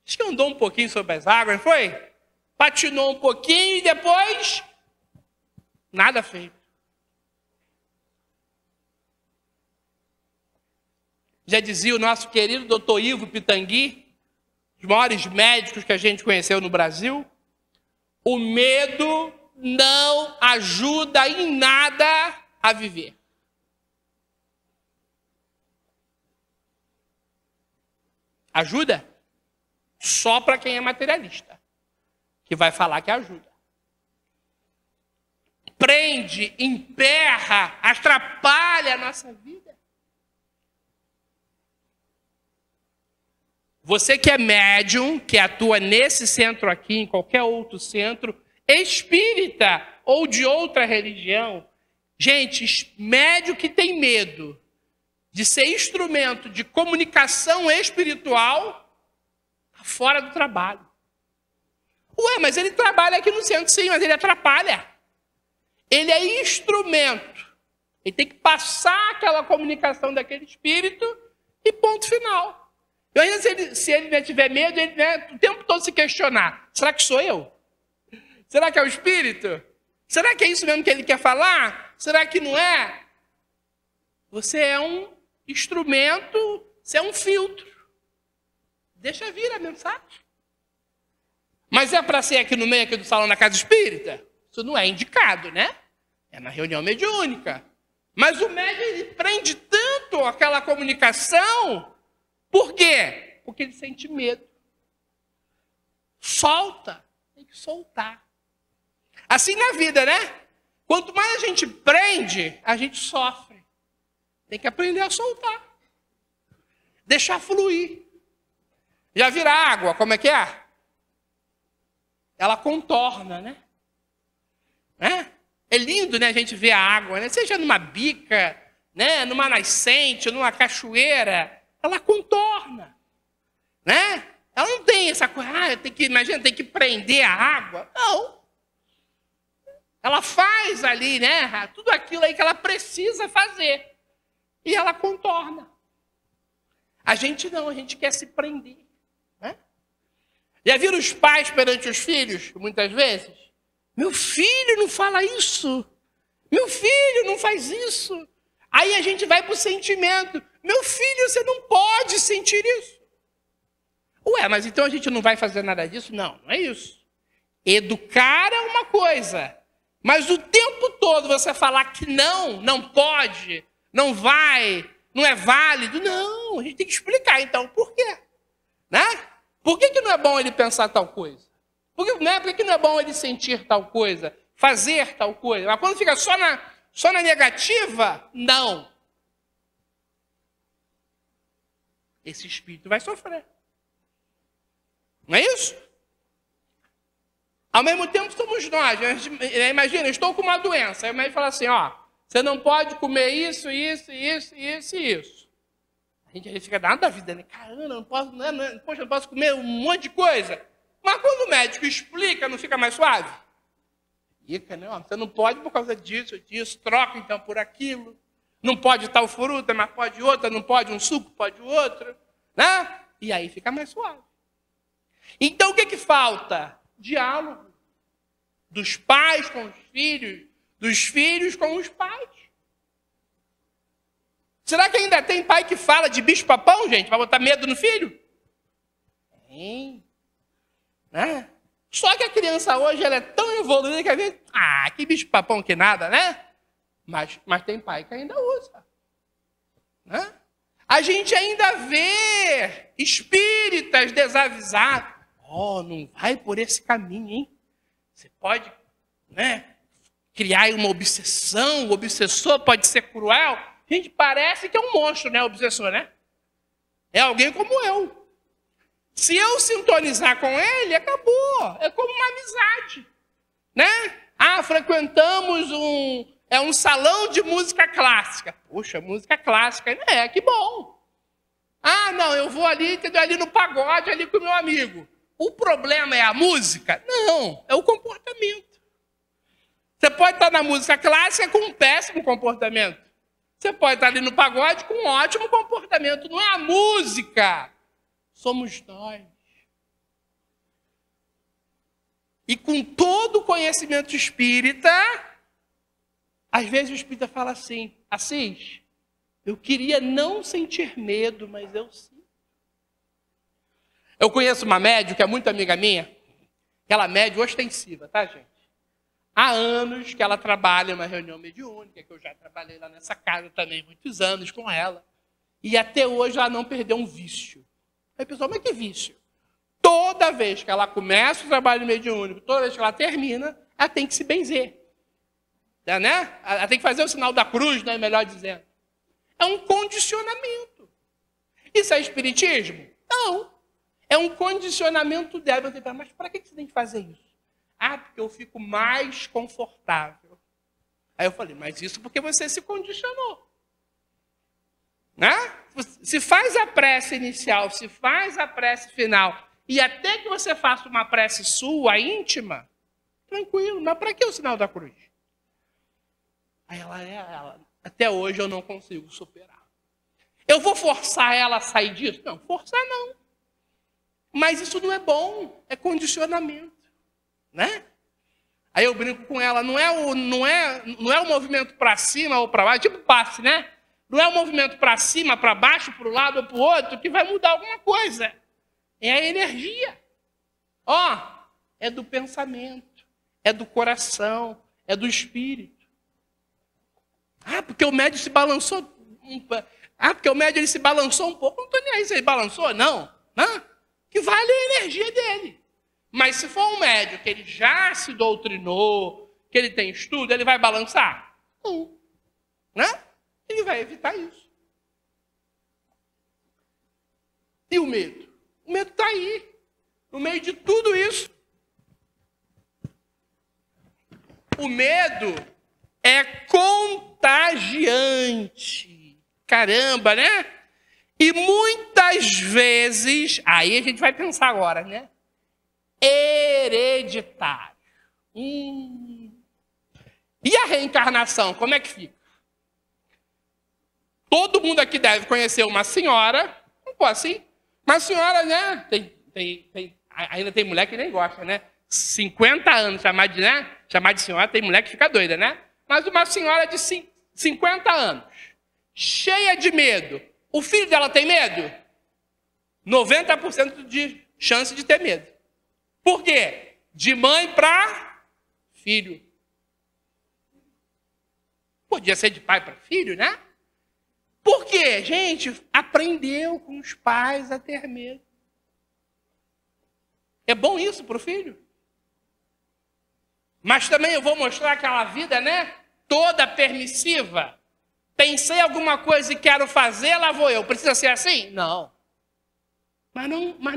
Acho que andou um pouquinho sobre as águas, não foi? Patinou um pouquinho e depois nada feito. Já dizia o nosso querido doutor Ivo Pitangui, os maiores médicos que a gente conheceu no Brasil, o medo não ajuda em nada a viver. Ajuda? Só para quem é materialista, que vai falar que ajuda. Prende, emperra, atrapalha a nossa vida. Você que é médium, que atua nesse centro aqui, em qualquer outro centro, espírita ou de outra religião, gente, médium que tem medo de ser instrumento de comunicação espiritual, está fora do trabalho. Ué, mas ele trabalha aqui no centro, sim, mas ele atrapalha. Ele é instrumento. Ele tem que passar aquela comunicação daquele espírito e ponto final. E ainda se ele não tiver medo, ele o tempo todo se questionar. Será que sou eu? Será que é o espírito? Será que é isso mesmo que ele quer falar? Será que não é? Você é um instrumento, você é um filtro. Deixa vir a mensagem. Mas é para ser aqui no meio aqui do salão da casa espírita? Isso não é indicado, né? É na reunião mediúnica. Mas o médium, ele prende tanto aquela comunicação. Por quê? Porque ele sente medo. Solta. Tem que soltar. Assim na vida, né? Quanto mais a gente prende, a gente sofre. Tem que aprender a soltar. Deixar fluir. Já vira água, como é que é? Ela contorna, né? É lindo, né, a gente ver a água, né? Seja numa bica, né, numa nascente, numa cachoeira, ela contorna, né? Ela não tem essa coisa, tem que prender a água. Não. Ela faz ali, né, tudo aquilo aí que ela precisa fazer. E ela contorna. A gente não, a gente quer se prender. Né? Já viram os pais perante os filhos, muitas vezes? Meu filho não fala isso. Meu filho não faz isso. Aí a gente vai para o sentimento. Meu filho, você não pode sentir isso. Ué, mas então a gente não vai fazer nada disso? Não, não é isso. Educar é uma coisa. Mas o tempo todo você falar que não pode, não vai, não é válido. Não, a gente tem que explicar então por quê. Né? Por que não é bom ele pensar tal coisa? Por que não é bom ele sentir tal coisa? Fazer tal coisa? Mas quando fica só na negativa, não. Esse espírito vai sofrer. Não é isso? Ao mesmo tempo somos nós. Imagina, eu estou com uma doença. Aí o médico fala assim, ó, você não pode comer isso, isso, isso, isso e isso. A gente fica nada da vida, né? Caramba, não posso, poxa, não posso comer um monte de coisa. Mas quando o médico explica, não fica mais suave? Fica, né? Você não pode por causa disso, troca então por aquilo. Não pode tal fruta, mas pode outra, não pode um suco, pode outro. Né? E aí fica mais suave. Então o que falta? Diálogo. Dos pais com os filhos, dos filhos com os pais. Será que ainda tem pai que fala de bicho-papão, gente, para botar medo no filho? Tem. Né? Só que a criança hoje ela é tão evoluída que a gente... que bicho-papão que nada, né? Mas tem pai que ainda usa. Né? A gente ainda vê espíritas desavisados. Não vai por esse caminho, hein? Você pode, né, criar uma obsessão, o obsessor pode ser cruel. Gente, parece que é um monstro, né, o obsessor, né? É alguém como eu. Se eu sintonizar com ele, acabou. É como uma amizade, né? Frequentamos um salão de música clássica. Poxa, música clássica, que bom. Não, eu vou ali, entendeu? Ali no pagode, ali com o meu amigo. O problema é a música? Não, é o comportamento. Você pode estar na música clássica com um péssimo comportamento. Você pode estar ali no pagode com um ótimo comportamento. Não é a música, somos nós. E com todo o conhecimento espírita, às vezes o espírita fala assim, Assis, eu queria não sentir medo, mas eu sinto. Eu conheço uma médium que é muito amiga minha, aquela médium ostensiva, tá, gente? Há anos que ela trabalha em uma reunião mediúnica, que eu já trabalhei lá nessa casa também, muitos anos com ela. E até hoje ela não perdeu um vício. Aí, pessoal, mas que vício? Toda vez que ela começa o trabalho mediúnico, toda vez que ela termina, ela tem que se benzer. Né? Ela tem que fazer o sinal da cruz, né? Melhor dizendo. É um condicionamento. Isso é espiritismo? Não. É um condicionamento dela. Mas para que você tem que fazer isso? Porque eu fico mais confortável. Aí eu falei, mas isso porque você se condicionou. Né? Se faz a prece inicial, se faz a prece final, e até que você faça uma prece sua, íntima, tranquilo, mas para que o sinal da cruz? Aí ela, até hoje eu não consigo superar. Eu vou forçar ela a sair disso? Não, forçar não. Mas isso não é bom, é condicionamento. Né? Aí eu brinco com ela, não é o movimento para cima ou para baixo, tipo passe, né? Não é o movimento para cima, para baixo, para o lado ou para o outro que vai mudar alguma coisa. É a energia. É do pensamento, é do coração, é do espírito. Porque o médium se balançou. Porque o médium ele se balançou um pouco. Não estou nem aí se ele balançou, não. Que vale a energia dele. Mas se for um médium que ele já se doutrinou, que ele tem estudo, ele vai balançar? Não. Né? Ele vai evitar isso. E o medo? O medo está aí. No meio de tudo isso. O medo é contagiante. Caramba, né? E muitas vezes, aí a gente vai pensar agora, né? Hereditário. E a reencarnação, como é que fica? Todo mundo aqui deve conhecer uma senhora com pô, assim, mas a senhora, né, ainda tem mulher que nem gosta, né? 50 anos, chamar de senhora, tem mulher que fica doida, né? Mas uma senhora de 50 anos, cheia de medo, o filho dela tem medo? 90% de chance de ter medo. Por quê? De mãe para filho. Podia ser de pai para filho, né? Por quê? Gente, aprendeu com os pais a ter medo. É bom isso para o filho? Mas também eu vou mostrar aquela vida, né? Toda permissiva. Pensei alguma coisa e quero fazer, lá vou eu. Precisa ser assim? Não. Mas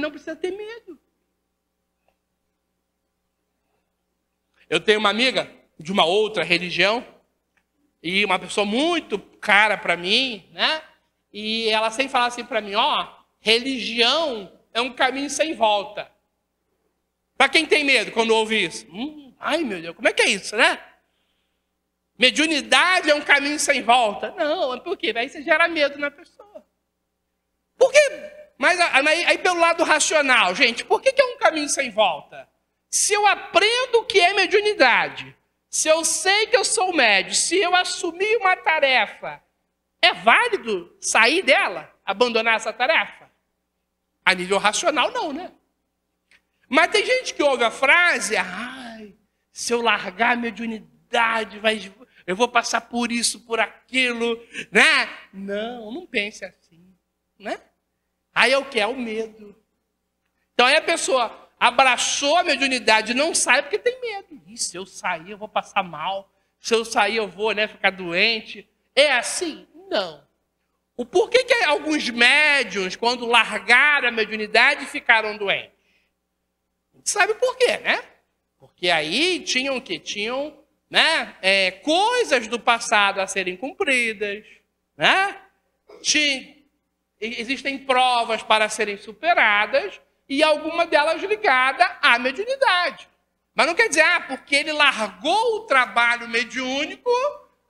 não precisa ter medo. Eu tenho uma amiga de uma outra religião, e uma pessoa muito cara para mim, né? E ela sempre fala assim para mim, ó, religião é um caminho sem volta. Para quem tem medo quando ouve isso? Ai, meu Deus, como é que é isso, né? Mediunidade é um caminho sem volta. Não, é porque aí você gera medo na pessoa. Por quê? Mas aí pelo lado racional, gente, por que é um caminho sem volta? Se eu aprendo o que é mediunidade, se eu sei que eu sou médium, se eu assumir uma tarefa, é válido sair dela, abandonar essa tarefa? A nível racional, não, né? Mas tem gente que ouve a frase, ai, se eu largar a mediunidade, eu vou passar por isso, por aquilo, né? Não pense assim, né? Aí é o que? É o medo. Então aí a pessoa abraçou a mediunidade, não sai porque tem medo. E se eu sair, eu vou passar mal. Se eu sair, eu vou, né, ficar doente. É assim? Não. O porquê que alguns médiuns, quando largaram a mediunidade, ficaram doentes? A gente sabe por quê, né? Porque aí tinham o quê? Tinham, né, coisas do passado a serem cumpridas, né? Existem provas para serem superadas, e alguma delas ligada à mediunidade. Mas não quer dizer, porque ele largou o trabalho mediúnico,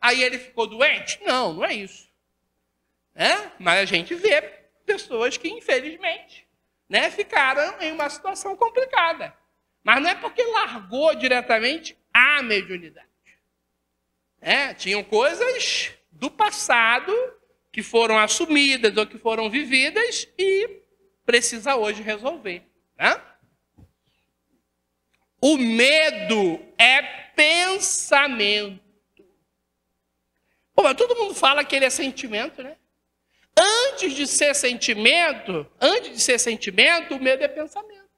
aí ele ficou doente? Não, não é isso. Mas a gente vê pessoas que, infelizmente, né, ficaram em uma situação complicada. Mas não é porque largou diretamente a mediunidade. Tinham coisas do passado que foram assumidas ou que foram vividas e precisa hoje resolver, né? O medo é pensamento. Pô, mas todo mundo fala que ele é sentimento, né? Antes de ser sentimento, o medo é pensamento.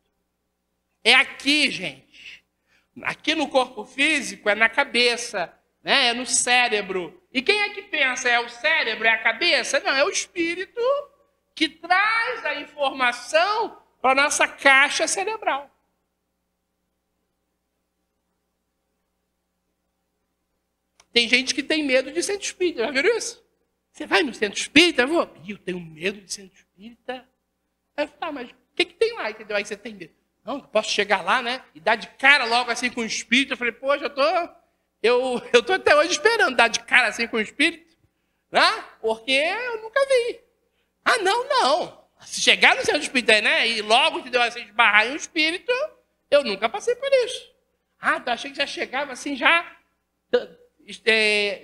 É aqui, gente. Aqui no corpo físico, é na cabeça, né? É no cérebro. E quem é que pensa? É o cérebro? É a cabeça? Não, é o espírito que traz a informação para a nossa caixa cerebral. Tem gente que tem medo de centro espírita, já viram isso? Você vai no centro espírita? Eu tenho medo de centro espírita. Aí eu falo, mas o que tem lá? Entendeu? Aí você tem medo. Não, eu posso chegar lá, né? E dar de cara logo assim com o espírito. Eu falei, poxa, eu tô até hoje esperando dar de cara assim com o espírito, né? Porque eu nunca vi. Ah, não. Se chegar no centro espírita, né? E logo te deu assim, esbarrar em um espírito, eu nunca passei por isso. Eu achei que já chegava assim, já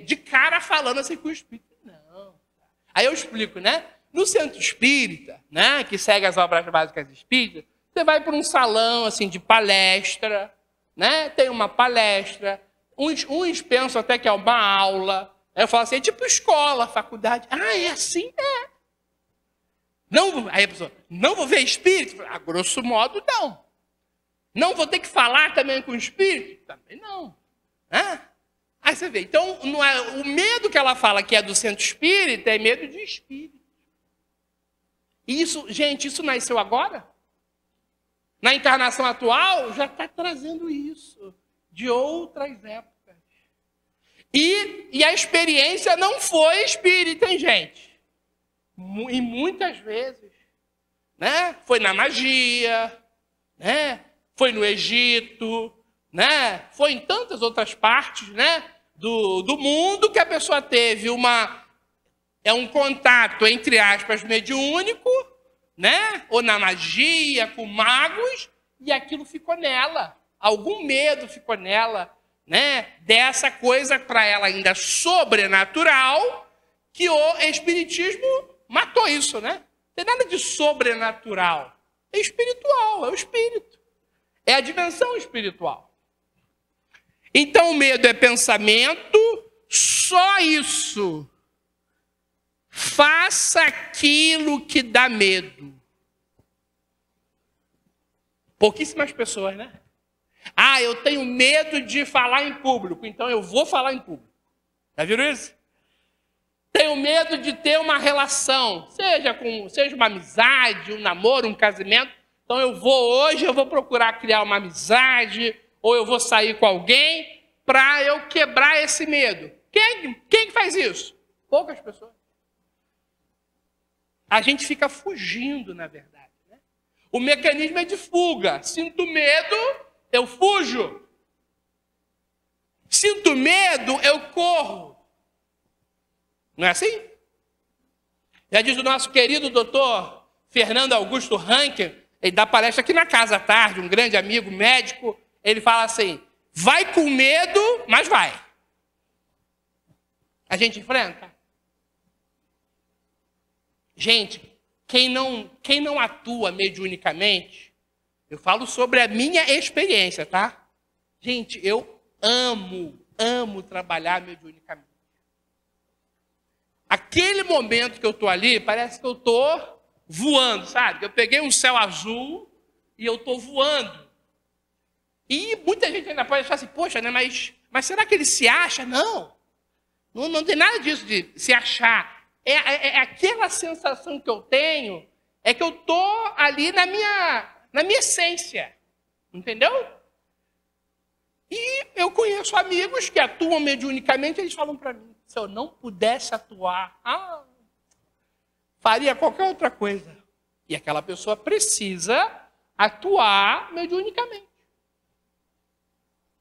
de cara falando assim com o espírito. Não. Aí eu explico, né? No centro espírita, né? Que segue as obras básicas espíritas, você vai para um salão assim de palestra, né? Tem uma palestra. Uns pensam até que é uma aula. Aí eu falo assim, é tipo escola, faculdade. É assim? Não, aí a pessoa, não vou ver espírito? A grosso modo, não. Não vou ter que falar também com o espírito? Também não. Aí você vê, então não é, o medo que ela fala que é do centro espírita é medo de espírito. E isso, gente, isso nasceu agora? Na encarnação atual, já está trazendo isso de outras épocas. E a experiência não foi espírita, hein, gente? E muitas vezes, né? Foi na magia, né? Foi no Egito, né? Foi em tantas outras partes, né? Do mundo que a pessoa teve um contato, entre aspas, mediúnico, né? Ou na magia, com magos, e aquilo ficou nela. Algum medo ficou nela, né? Dessa coisa para ela ainda sobrenatural, que o espiritismo matou isso, né? Não tem nada de sobrenatural. É espiritual, é o espírito. É a dimensão espiritual. Então o medo é pensamento, só isso. Faça aquilo que dá medo. Pouquíssimas pessoas, né? Ah, eu tenho medo de falar em público, então eu vou falar em público. Já viram isso? Tenho medo de ter uma relação, seja uma amizade, um namoro, um casamento. Então eu vou procurar criar uma amizade, ou eu vou sair com alguém para eu quebrar esse medo. Quem faz isso? Poucas pessoas. A gente fica fugindo, na verdade, né? O mecanismo é de fuga. Sinto medo, eu fujo. Sinto medo, eu corro. Não é assim? Já diz o nosso querido doutor Fernando Augusto Rankin, ele dá palestra aqui na casa à tarde, um grande amigo médico, ele fala assim, vai com medo, mas vai. A gente enfrenta. Gente, quem não atua mediunicamente, eu falo sobre a minha experiência, tá? Gente, eu amo trabalhar mediunicamente. Aquele momento que eu estou ali, parece que eu estou voando, sabe? Eu peguei um céu azul e eu estou voando. E muita gente ainda pode achar assim, poxa, né? Mas será que ele se acha? Não tem nada disso de se achar. É aquela sensação que eu tenho, é que eu estou ali na minha essência. Entendeu? E eu conheço amigos que atuam mediunicamente, eles falam para mim, se eu não pudesse atuar, faria qualquer outra coisa. E aquela pessoa precisa atuar mediunicamente.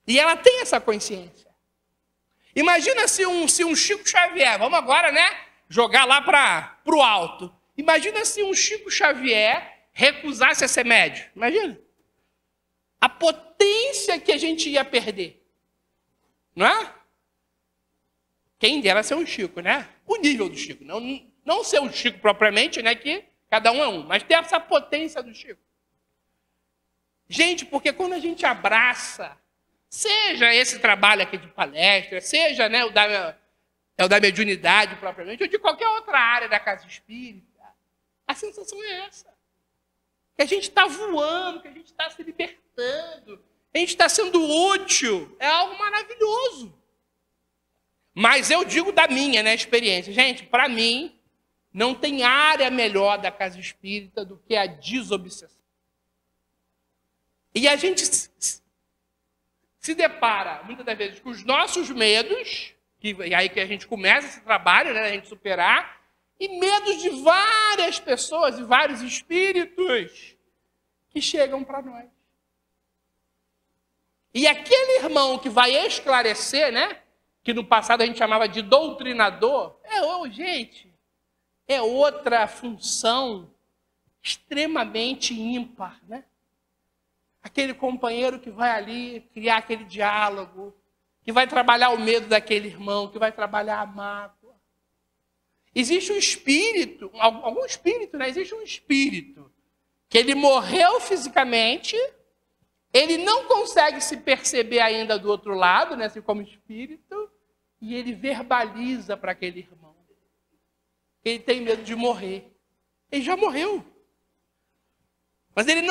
E ela tem essa consciência. Imagina se um Chico Xavier, vamos agora, né, jogar lá para o alto. Imagina se um Chico Xavier recusasse a ser médium. Imagina. A potência que a gente ia perder. Não é? Quem dera ser um Chico, né? O nível do Chico. Não ser um Chico propriamente, né? Que cada um é um. Mas ter essa potência do Chico. Gente, porque quando a gente abraça, seja esse trabalho aqui de palestra, seja, né, o da mediunidade propriamente, ou de qualquer outra área da casa espírita, a sensação é essa. Que a gente está voando, que a gente está se libertando, a gente está sendo útil. É algo maravilhoso. Mas eu digo da minha, né, experiência. Gente, para mim, não tem área melhor da casa espírita do que a desobsessão. E a gente se depara, muitas das vezes, com os nossos medos, e aí que a gente começa esse trabalho, né, a gente superar, e medos de várias pessoas e vários espíritos que chegam para nós. E aquele irmão que vai esclarecer, né, que no passado a gente chamava de doutrinador, gente, é outra função extremamente ímpar, né? Aquele companheiro que vai ali criar aquele diálogo, que vai trabalhar o medo daquele irmão, que vai trabalhar a mágoa. Existe um espírito, algum espírito, né? Existe um espírito que ele morreu fisicamente, ele não consegue se perceber ainda do outro lado, né? Assim como espírito, e ele verbaliza para aquele irmão. Ele tem medo de morrer. Ele já morreu. Mas ele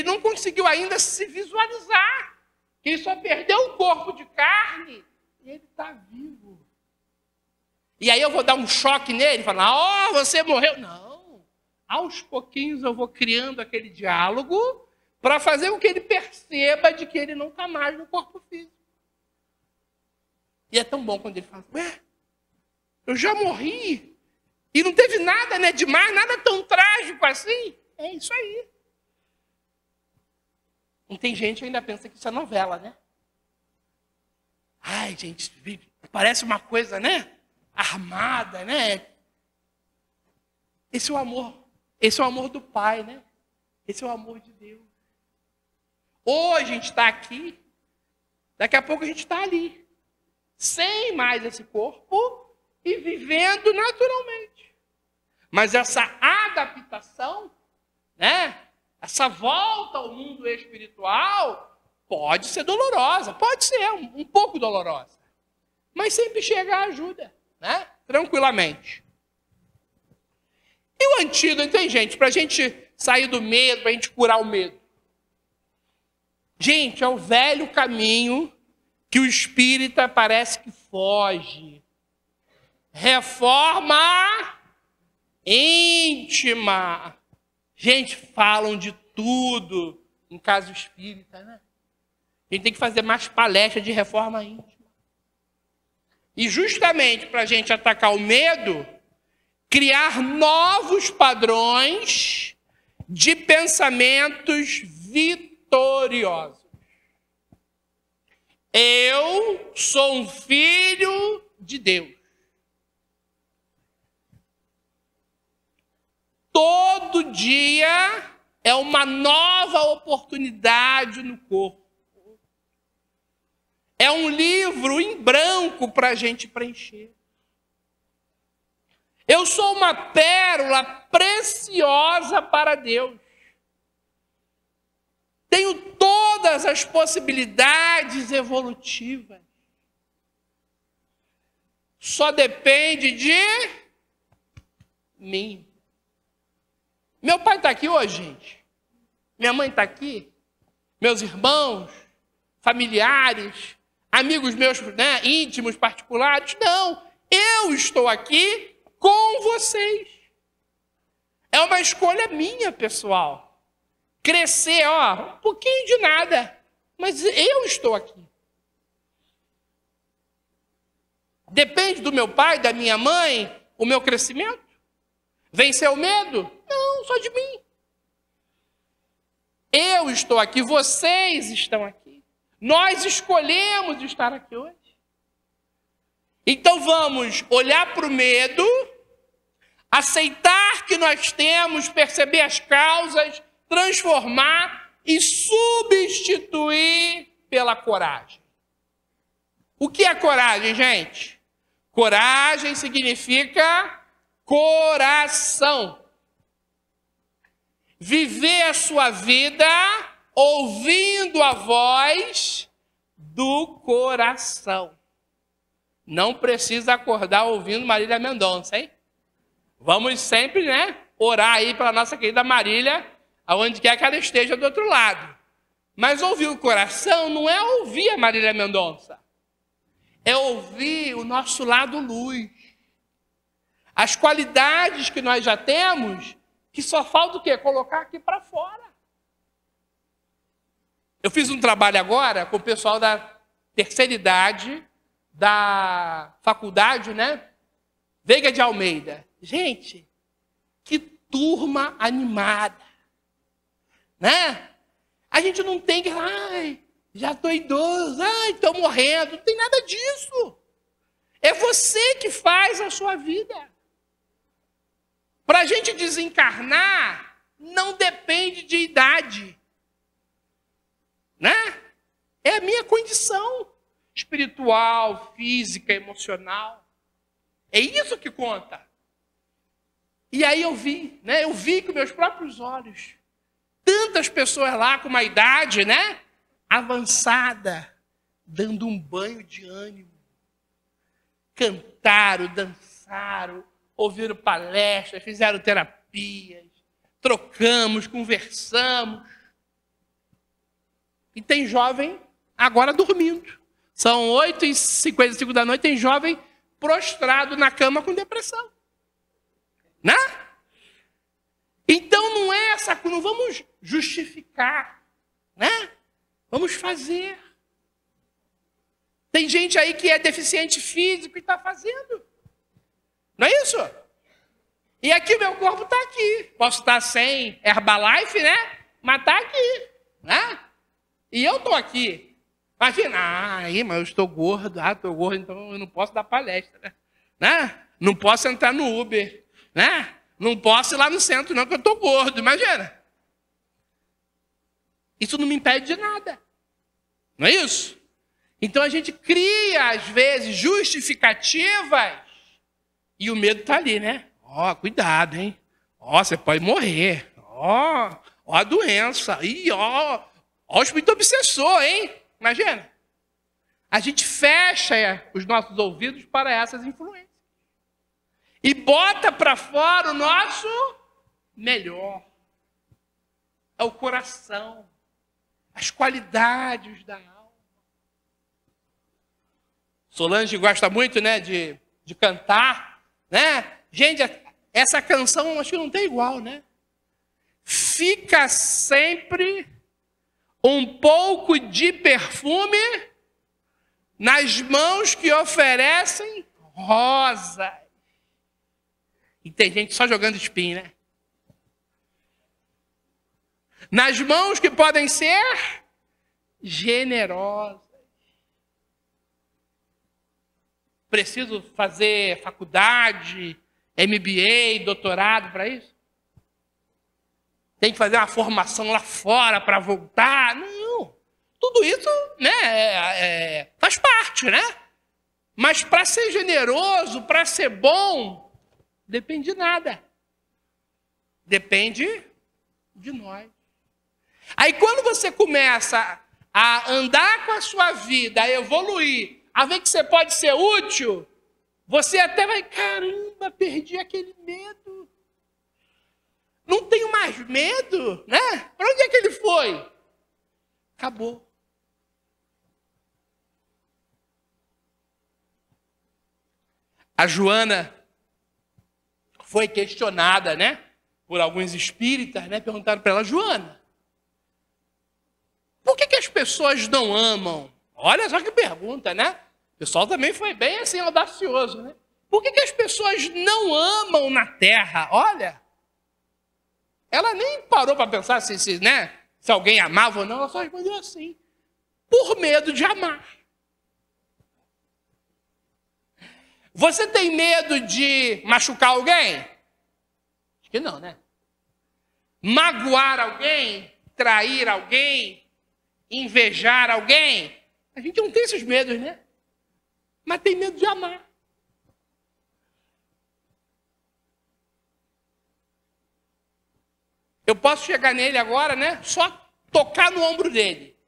não conseguiu ainda se visualizar. Ele só perdeu o corpo de carne e ele está vivo. E aí eu vou dar um choque nele, falar, você morreu. Não. Aos pouquinhos eu vou criando aquele diálogo para fazer com que ele perceba de que ele não está mais no corpo físico. E é tão bom quando ele fala, eu já morri. E não teve nada, né, demais, nada tão trágico assim. É isso aí. E tem gente que ainda pensa que isso é novela, né? Ai, gente, parece uma coisa, né? Armada, né? Esse é o amor. Esse é o amor do Pai, né? Esse é o amor de Deus. Hoje a gente está aqui, daqui a pouco a gente está ali, sem mais esse corpo e vivendo naturalmente. Mas essa adaptação, né? Essa volta ao mundo espiritual pode ser dolorosa, pode ser um pouco dolorosa, mas sempre chega a ajuda, né? Tranquilamente. E o antídoto, hein, gente? Para a gente sair do medo, para a gente curar o medo. Gente, é o velho caminho que o espírita parece que foge. Reforma íntima. Gente, falam de tudo em casa espírita, né? A gente tem que fazer mais palestra de reforma íntima. E justamente para a gente atacar o medo, criar novos padrões de pensamentos vitoriosos. Eu sou um filho de Deus. Todo dia é uma nova oportunidade no corpo. É um livro em branco para a gente preencher. Eu sou uma pérola preciosa para Deus. Tenho todas as possibilidades evolutivas. Só depende de mim. Meu pai está aqui hoje, gente. Minha mãe está aqui. Meus irmãos, familiares, amigos meus, né, íntimos, particulares. Não, eu estou aqui com vocês. É uma escolha minha, pessoal. Crescer, um pouquinho de nada. Mas eu estou aqui. Depende do meu pai, da minha mãe, o meu crescimento? Vencer o medo? Não, só de mim. Eu estou aqui, vocês estão aqui. Nós escolhemos estar aqui hoje. Então vamos olhar para o medo, aceitar que nós temos, perceber as causas, transformar e substituir pela coragem. O que é coragem, gente? Coragem significa coração. Viver a sua vida ouvindo a voz do coração. Não precisa acordar ouvindo Marília Mendonça, hein? Vamos sempre, né, orar aí para a nossa querida Marília, aonde quer que ela esteja do outro lado. Mas ouvir o coração não é ouvir a Marília Mendonça. É ouvir o nosso lado luz. As qualidades que nós já temos, que só falta o quê? Colocar aqui para fora. Eu fiz um trabalho agora com o pessoal da terceira idade, da faculdade, né? Veiga de Almeida. Gente, que turma animada. Né? A gente não tem que... Ai, já estou idoso. Ai, estou morrendo. Não tem nada disso. É você que faz a sua vida. Para a gente desencarnar, não depende de idade. Né? É a minha condição espiritual, física, emocional. É isso que conta. E aí eu vi, né? Eu vi com meus próprios olhos tantas pessoas lá com uma idade, né, avançada, dando um banho de ânimo. Cantaram, dançaram, ouviram palestras, fizeram terapias, trocamos, conversamos. E tem jovem agora dormindo. São 8h55 da noite, tem jovem prostrado na cama com depressão. Né? Então não é essa, não vamos justificar, né? Vamos fazer. Tem gente aí que é deficiente físico e está fazendo. Não é isso? E aqui o meu corpo está aqui. Posso estar sem Herbalife, né? Mas está aqui, né? E eu estou aqui. Imagina, mas eu estou gordo. Estou gordo, então eu não posso dar palestra, né? Não posso entrar no Uber, né? Não posso ir lá no centro, não, que eu estou gordo, imagina. Isso não me impede de nada. Não é isso? Então a gente cria, às vezes, justificativas e o medo está ali, né? Ó, cuidado, hein? Ó, você pode morrer. Ó, a doença. Ih, ó, o espírito obsessor, hein? Imagina. A gente fecha os nossos ouvidos para essas influências. E bota para fora o nosso melhor. É o coração. As qualidades da alma. Solange gosta muito, né, de cantar, né? Gente, essa canção acho que não tem igual, né? Fica sempre um pouco de perfume nas mãos que oferecem rosas. E tem gente só jogando espinho, né? Nas mãos que podem ser generosas. Preciso fazer faculdade, MBA, doutorado para isso? Tem que fazer uma formação lá fora para voltar? Não. Tudo isso, né, faz parte, né? Mas para ser generoso, para ser bom, depende de nada. Depende de nós. Aí quando você começa a andar com a sua vida, a evoluir, a ver que você pode ser útil, você até vai, caramba, perdi aquele medo. Não tenho mais medo, né? Para onde é que ele foi? Acabou. A Joana foi questionada, né, por alguns espíritas, né? Perguntaram para ela, Joana, por que as pessoas não amam? Olha só que pergunta, né? O pessoal também foi bem assim audacioso, né? Por que as pessoas não amam na Terra? Olha, ela nem parou para pensar se alguém amava ou não, ela só respondeu assim, por medo de amar. Você tem medo de machucar alguém? Acho que não, né? Magoar alguém? Trair alguém? Invejar alguém? A gente não tem esses medos, né? Mas tem medo de amar. Eu posso chegar nele agora, né? Só tocar no ombro dele.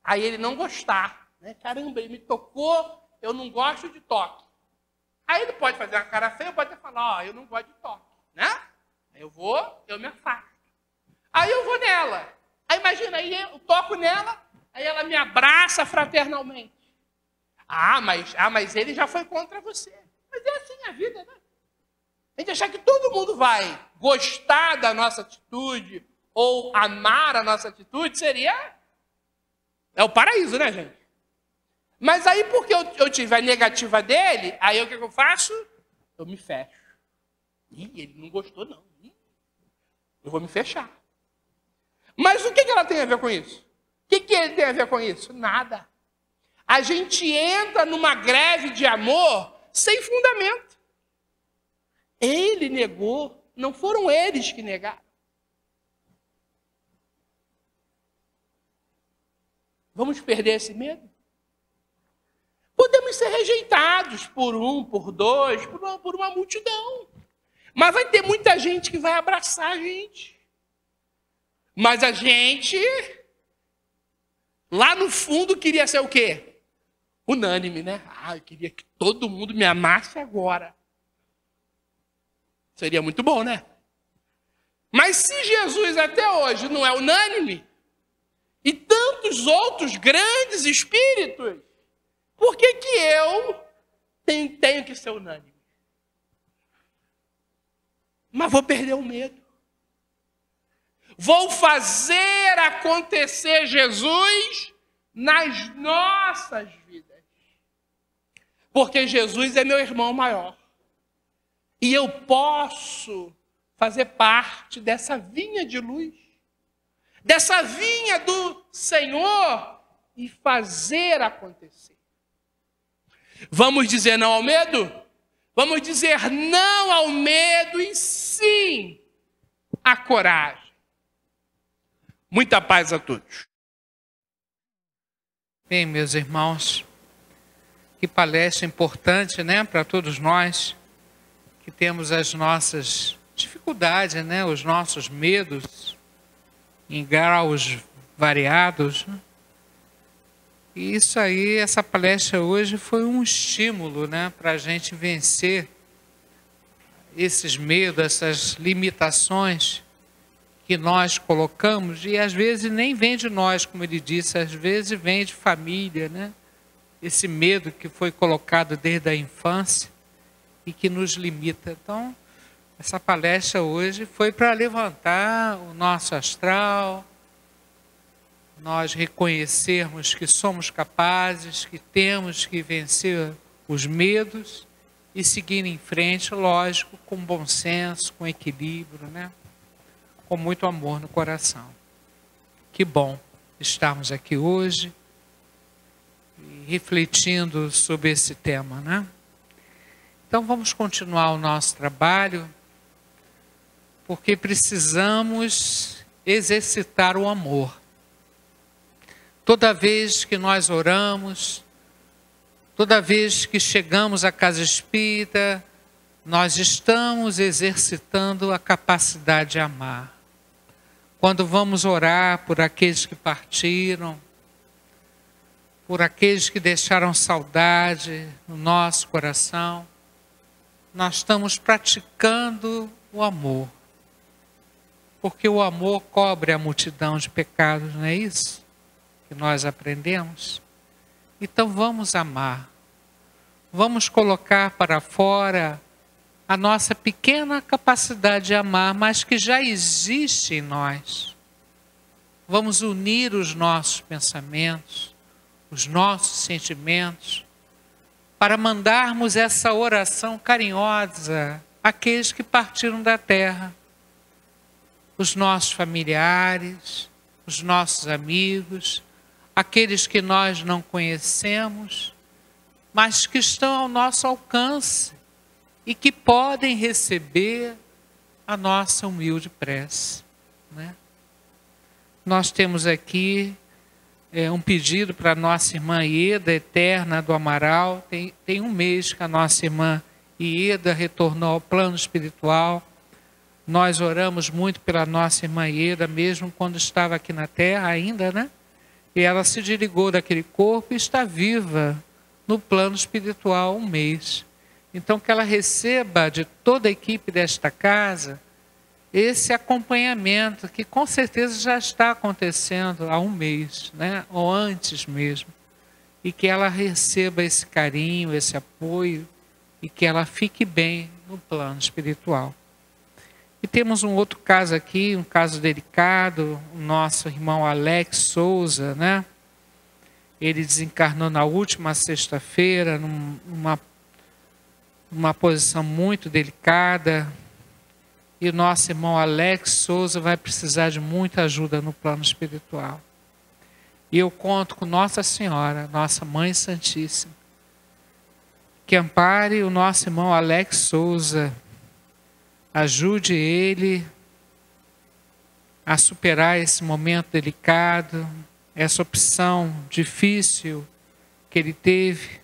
Aí ele não gostar. Né? Caramba, ele me tocou, eu não gosto de toque. Aí ele pode fazer uma cara feia, pode até falar, ó, eu não gosto de toque. Né? Aí eu me afasto. Aí eu vou nela. Aí imagina, aí eu toco nela, aí ela me abraça fraternalmente. Mas ele já foi contra você. Mas é assim a vida, né? A gente achar que todo mundo vai gostar da nossa atitude ou amar a nossa atitude é o paraíso, né, gente? Mas aí, porque eu tive a negativa dele, aí o que eu faço? Eu me fecho. Ih, ele não gostou, não. Eu vou me fechar. Mas o que ela tem a ver com isso? O que ele tem a ver com isso? Nada. A gente entra numa greve de amor sem fundamento. Ele negou, não foram eles que negaram. Vamos perder esse medo? Podemos ser rejeitados por um, por dois, por uma multidão. Mas vai ter muita gente que vai abraçar a gente. Mas a gente, lá no fundo, queria ser o quê? Unânime, né? Eu queria que todo mundo me amasse agora. Seria muito bom, né? Mas se Jesus até hoje não é unânime, e tantos outros grandes espíritos, por que eu tenho que ser unânime? Mas vou perder o medo. Vou fazer acontecer Jesus nas nossas vidas. Porque Jesus é meu irmão maior. E eu posso fazer parte dessa vinha de luz, dessa vinha do Senhor e fazer acontecer. Vamos dizer não ao medo? Vamos dizer não ao medo e sim à coragem. Muita paz a todos. Bem, meus irmãos, que palestra importante, né, para todos nós que temos as nossas dificuldades, né, os nossos medos em graus variados, né? E isso aí, essa palestra hoje foi um estímulo, né, para a gente vencer esses medos, essas limitações que nós colocamos, e às vezes nem vem de nós, como ele disse, às vezes vem de família, né? Esse medo que foi colocado desde a infância e que nos limita. Então, essa palestra hoje foi para levantar o nosso astral, nós reconhecermos que somos capazes, que temos que vencer os medos e seguir em frente, lógico, com bom senso, com equilíbrio, né? Com muito amor no coração. Que bom estarmos aqui hoje e refletindo sobre esse tema, né? Então vamos continuar o nosso trabalho, porque precisamos exercitar o amor. Toda vez que nós oramos, toda vez que chegamos à casa espírita, nós estamos exercitando a capacidade de amar. Quando vamos orar por aqueles que partiram, por aqueles que deixaram saudade no nosso coração, nós estamos praticando o amor. Porque o amor cobre a multidão de pecados, não é isso que nós aprendemos? Então vamos amar. Vamos colocar para fora a nossa pequena capacidade de amar, mas que já existe em nós. Vamos unir os nossos pensamentos, os nossos sentimentos, para mandarmos essa oração carinhosa àqueles que partiram da terra, os nossos familiares, os nossos amigos, aqueles que nós não conhecemos, mas que estão ao nosso alcance e que podem receber a nossa humilde prece, né? Nós temos aqui um pedido para a nossa irmã Ieda Eterna do Amaral. Tem um mês que a nossa irmã Ieda retornou ao plano espiritual. Nós oramos muito pela nossa irmã Ieda, mesmo quando estava aqui na Terra ainda, né? E ela se desligou daquele corpo e está viva no plano espiritual um mês. Então, que ela receba de toda a equipe desta casa esse acompanhamento, que com certeza já está acontecendo há um mês, né? Ou antes mesmo. E que ela receba esse carinho, esse apoio, e que ela fique bem no plano espiritual. E temos um outro caso aqui, um caso delicado, o nosso irmão Alex Souza, né? Ele desencarnou na última sexta-feira, numa posição muito delicada. E o nosso irmão Alex Souza vai precisar de muita ajuda no plano espiritual. E eu conto com Nossa Senhora, nossa Mãe Santíssima, que ampare o nosso irmão Alex Souza, ajude ele a superar esse momento delicado, essa opção difícil que ele teve.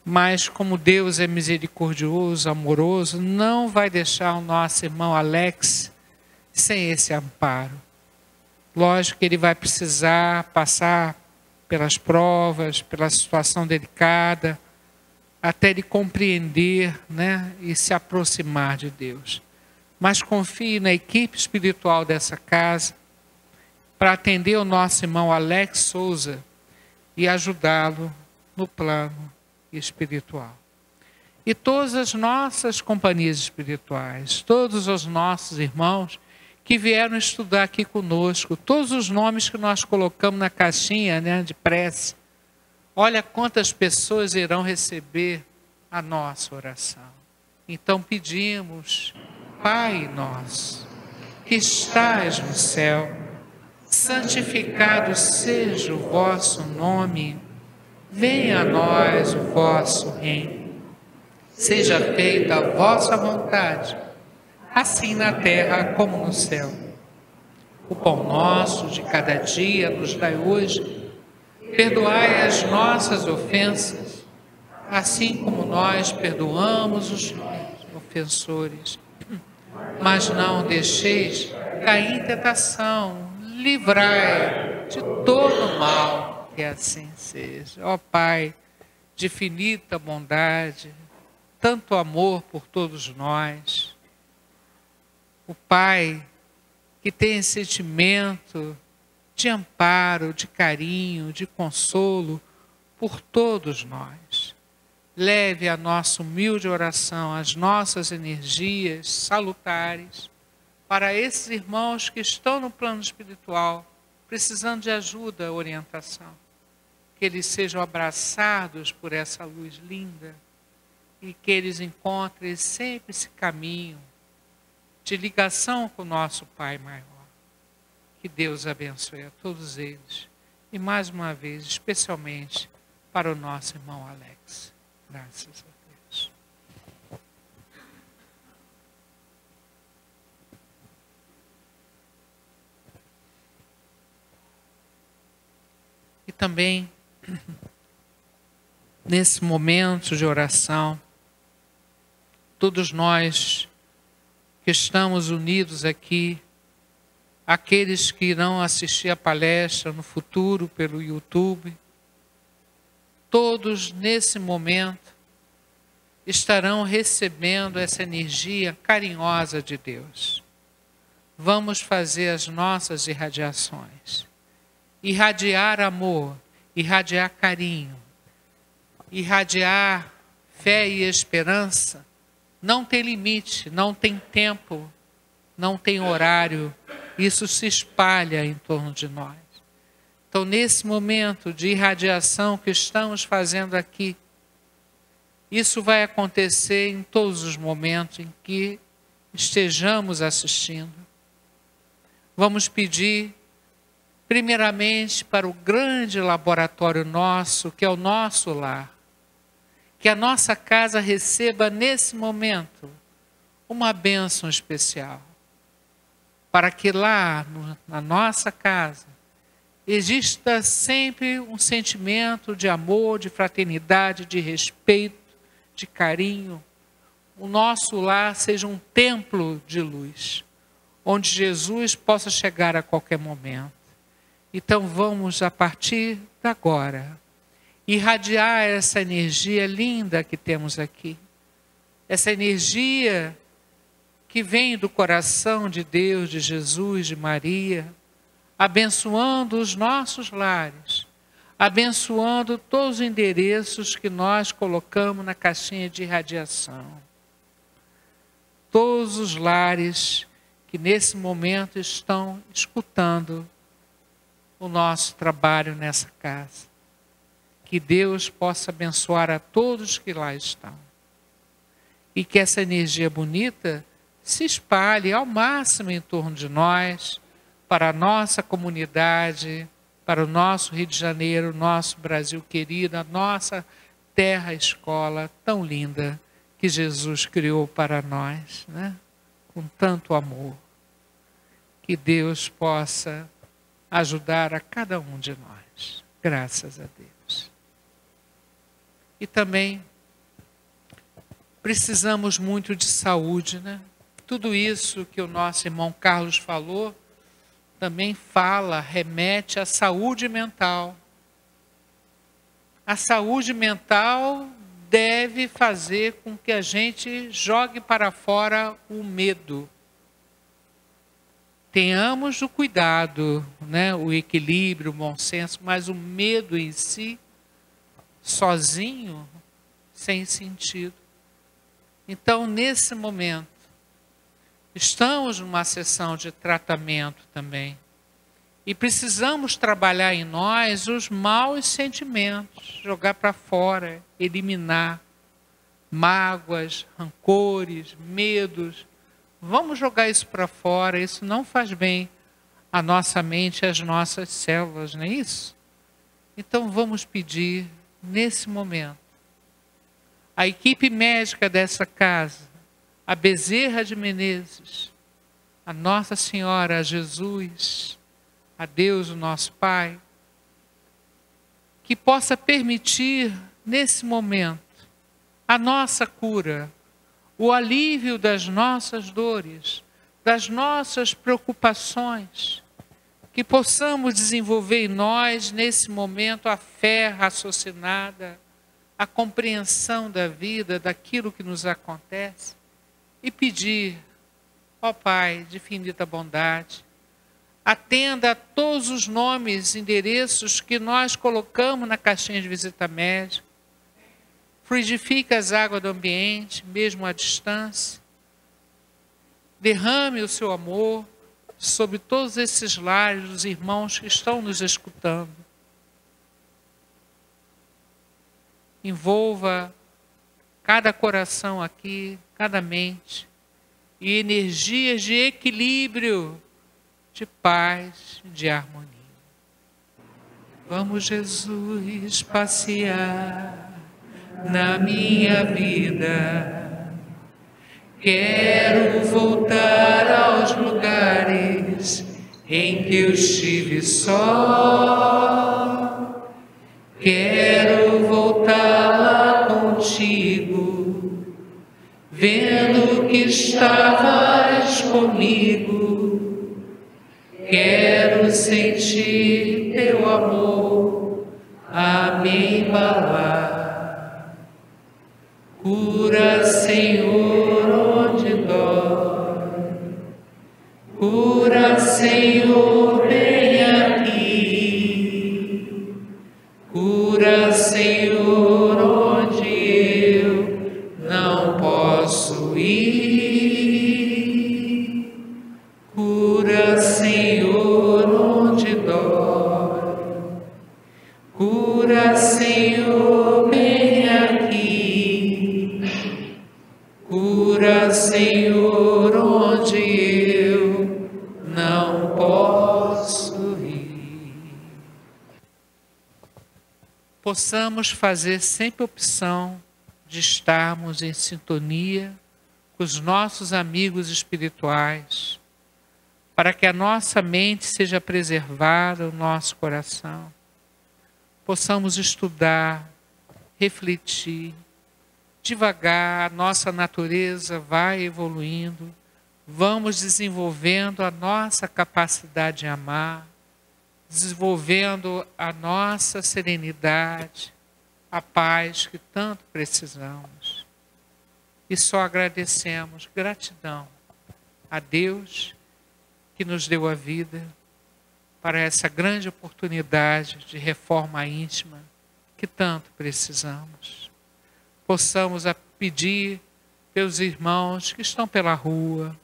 Mas como Deus é misericordioso, amoroso, não vai deixar o nosso irmão Alex sem esse amparo. Lógico que ele vai precisar passar pelas provas, pela situação delicada, até ele compreender, né, e se aproximar de Deus. Mas confie na equipe espiritual dessa casa para atender o nosso irmão Alex Souza e ajudá-lo no plano espiritual. E todas as nossas companhias espirituais, todos os nossos irmãos que vieram estudar aqui conosco, todos os nomes que nós colocamos na caixinha, né, de prece, olha quantas pessoas irão receber a nossa oração. Então pedimos: Pai nosso, que estais no céu, santificado seja o vosso nome. Venha a nós o vosso reino. Seja feita a vossa vontade, assim na terra como no céu. O pão nosso de cada dia nos dai hoje. Perdoai as nossas ofensas, assim como nós perdoamos os ofensores. Mas não deixeis cair em tentação, livrai de todo mal, que assim seja. Ó Pai, de infinita bondade, tanto amor por todos nós, o Pai que tem sentimento de amparo, de carinho, de consolo por todos nós. Leve a nossa humilde oração, as nossas energias salutares para esses irmãos que estão no plano espiritual, precisando de ajuda, orientação. Que eles sejam abraçados por essa luz linda e que eles encontrem sempre esse caminho de ligação com o nosso Pai maior. Que Deus abençoe a todos eles. E mais uma vez, especialmente para o nosso irmão Alex. Graças a Deus. E também, nesse momento de oração, todos nós que estamos unidos aqui, aqueles que irão assistir a palestra no futuro pelo YouTube, todos nesse momento estarão recebendo essa energia carinhosa de Deus. Vamos fazer as nossas irradiações. Irradiar amor, irradiar carinho, irradiar fé e esperança. Não tem limite, não tem tempo, não tem horário. Isso se espalha em torno de nós. Então, nesse momento de irradiação que estamos fazendo aqui, isso vai acontecer em todos os momentos em que estejamos assistindo. Vamos pedir, primeiramente, para o grande laboratório nosso, que é o nosso lar, que a nossa casa receba, nesse momento, uma bênção especial. Para que lá, na nossa casa, exista sempre um sentimento de amor, de fraternidade, de respeito, de carinho. O nosso lar seja um templo de luz, onde Jesus possa chegar a qualquer momento. Então vamos, a partir de agora, irradiar essa energia linda que temos aqui. Essa energia que vem do coração de Deus, de Jesus, de Maria, abençoando os nossos lares, abençoando todos os endereços que nós colocamos na caixinha de irradiação. Todos os lares que nesse momento estão escutando o nosso trabalho nessa casa. Que Deus possa abençoar a todos que lá estão. E que essa energia bonita se espalhe ao máximo em torno de nós, para a nossa comunidade, para o nosso Rio de Janeiro, nosso Brasil querido, a nossa terra-escola tão linda que Jesus criou para nós, né? Com tanto amor. Que Deus possa ajudar a cada um de nós. Graças a Deus. E também precisamos muito de saúde, né? Tudo isso que o nosso irmão Carlos falou, também fala, remete à saúde mental. A saúde mental deve fazer com que a gente jogue para fora o medo. Tenhamos o cuidado, né? O equilíbrio, o bom senso, mas o medo em si, sozinho, sem sentido. Então, nesse momento, estamos numa sessão de tratamento também. E precisamos trabalhar em nós os maus sentimentos, jogar para fora, eliminar mágoas, rancores, medos. Vamos jogar isso para fora, isso não faz bem à nossa mente e às nossas células, não é isso? Então vamos pedir, nesse momento, a equipe médica dessa casa, a Bezerra de Menezes, a Nossa Senhora, a Jesus, a Deus, o nosso Pai, que possa permitir, nesse momento, a nossa cura, o alívio das nossas dores, das nossas preocupações, que possamos desenvolver em nós, nesse momento, a fé raciocinada, a compreensão da vida, daquilo que nos acontece, e pedir, ó Pai de infinita bondade, atenda a todos os nomes, endereços que nós colocamos na caixinha de visita médica, fluidifique as águas do ambiente, mesmo à distância, derrame o seu amor sobre todos esses lares dos irmãos que estão nos escutando. Envolva cada coração aqui, cada mente, e energias de equilíbrio, de paz, de harmonia. Vamos, Jesus, passear na minha vida. Quero voltar aos lugares em que eu estive só. Quero voltar lá contigo, vendo que estavas comigo. Quero sentir teu amor a me embalar. Cura, Senhor, onde dói. Cura, Senhor, vem aqui. Cura, Senhor, onde eu não posso ir. Cura, Senhor, onde dói. Cura, Senhor, vem aqui. Cura, Senhor, onde eu não posso ir. Possamos fazer sempre opção de estarmos em sintonia com os nossos amigos espirituais, para que a nossa mente seja preservada, o nosso coração. Possamos estudar, refletir, devagar, a nossa natureza vai evoluindo, vamos desenvolvendo a nossa capacidade de amar, desenvolvendo a nossa serenidade, a paz que tanto precisamos. E só agradecemos, gratidão a Deus que nos deu a vida para essa grande oportunidade de reforma íntima que tanto precisamos. Possamos pedir pelos irmãos que estão pela rua,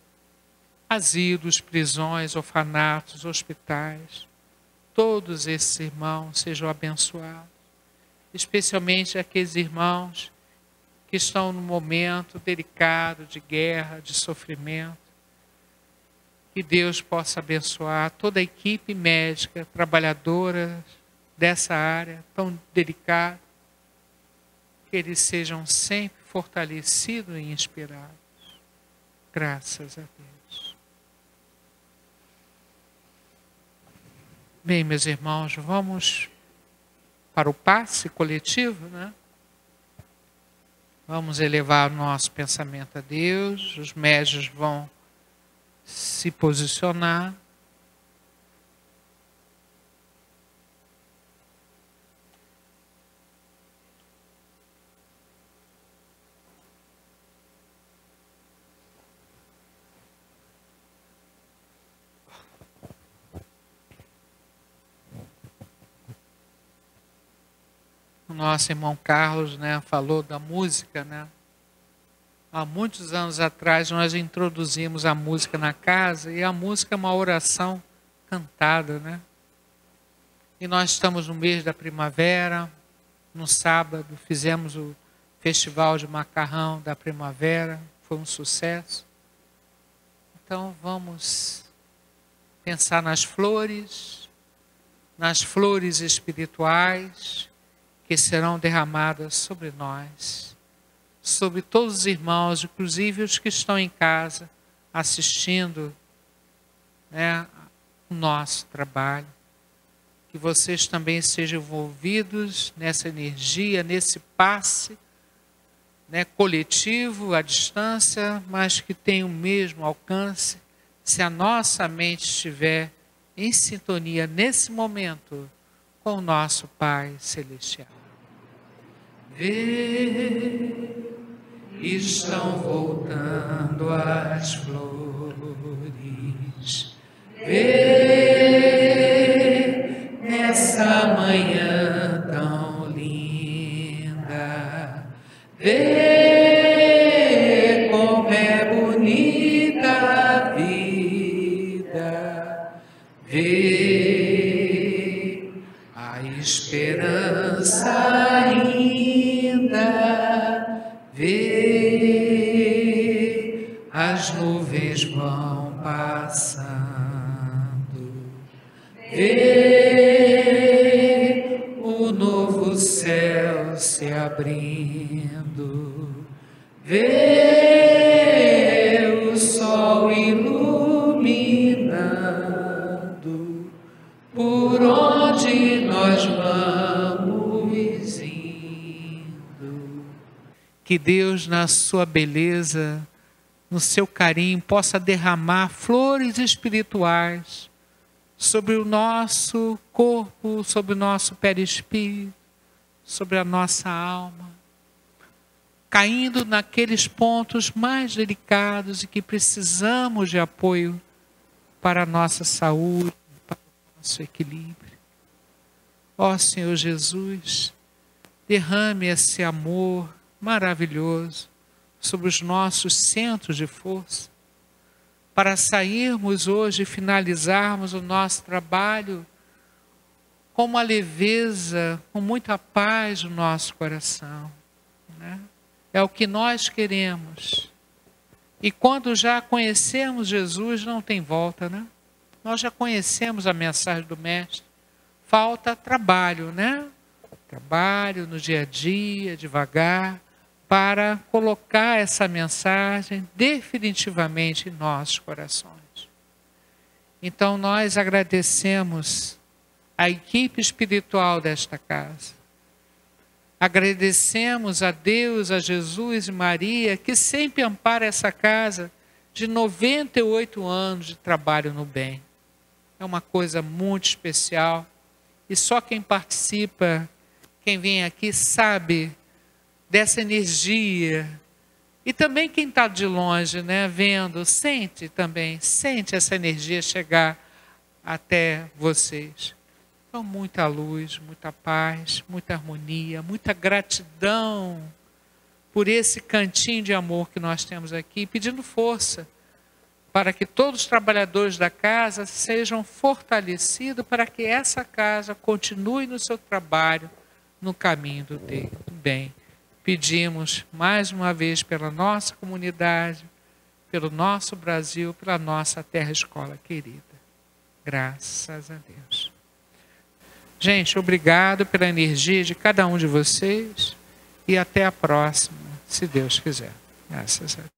asilos, prisões, orfanatos, hospitais. Todos esses irmãos sejam abençoados, especialmente aqueles irmãos que estão num momento delicado de guerra, de sofrimento. Que Deus possa abençoar toda a equipe médica, trabalhadora dessa área tão delicada, que eles sejam sempre fortalecidos e inspirados. Graças a Deus. Bem, meus irmãos, vamos para o passe coletivo, né? Vamos elevar o nosso pensamento a Deus, os médios vão se posicionar. O nosso irmão Carlos, né, falou da música, né? Há muitos anos atrás nós introduzimos a música na casa, e a música é uma oração cantada, né? E nós estamos no mês da primavera, no sábado fizemos o festival de macarrão da primavera, foi um sucesso. Então vamos pensar nas flores espirituais que serão derramadas sobre nós. sobre todos os irmãos, inclusive os que estão em casa assistindo, né, o nosso trabalho. Que vocês também sejam envolvidos nessa energia, nesse passe, né, coletivo, à distância, mas que tenha o mesmo alcance, se a nossa mente estiver em sintonia nesse momento com o nosso Pai Celestial. Vê, estão voltando as flores. Vê, nessa manhã tão linda. Vê como é bonita a vida. Vê a esperança ainda. Vê as nuvens vão passando. Vê o novo céu se abrindo. Vê o sol iluminando por onde nós vamos indo. Que Deus, na sua beleza, no seu carinho, possa derramar flores espirituais sobre o nosso corpo, sobre o nosso perispírito, sobre a nossa alma, caindo naqueles pontos mais delicados e que precisamos de apoio para a nossa saúde, para o nosso equilíbrio. Ó Senhor Jesus, derrame esse amor maravilhoso sobre os nossos centros de força, para sairmos hoje e finalizarmos o nosso trabalho com uma leveza, com muita paz no nosso coração, né? É o que nós queremos. E quando já conhecemos Jesus, não tem volta, né? Nós já conhecemos a mensagem do Mestre. Falta trabalho, né? Trabalho no dia a dia, devagar, para colocar essa mensagem definitivamente em nossos corações. Então nós agradecemos a equipe espiritual desta casa. Agradecemos a Deus, a Jesus e Maria, que sempre ampara essa casa de 98 anos de trabalho no bem. É uma coisa muito especial e só quem participa, quem vem aqui sabe dessa energia. E também quem está de longe, né, vendo, sente essa energia chegar até vocês. Então, muita luz, muita paz, muita harmonia, muita gratidão por esse cantinho de amor que nós temos aqui, pedindo força para que todos os trabalhadores da casa sejam fortalecidos para que essa casa continue no seu trabalho, no caminho do bem. Pedimos mais uma vez pela nossa comunidade, pelo nosso Brasil, pela nossa terra escola querida. Graças a Deus. Gente, obrigado pela energia de cada um de vocês e até a próxima, se Deus quiser. Graças a Deus.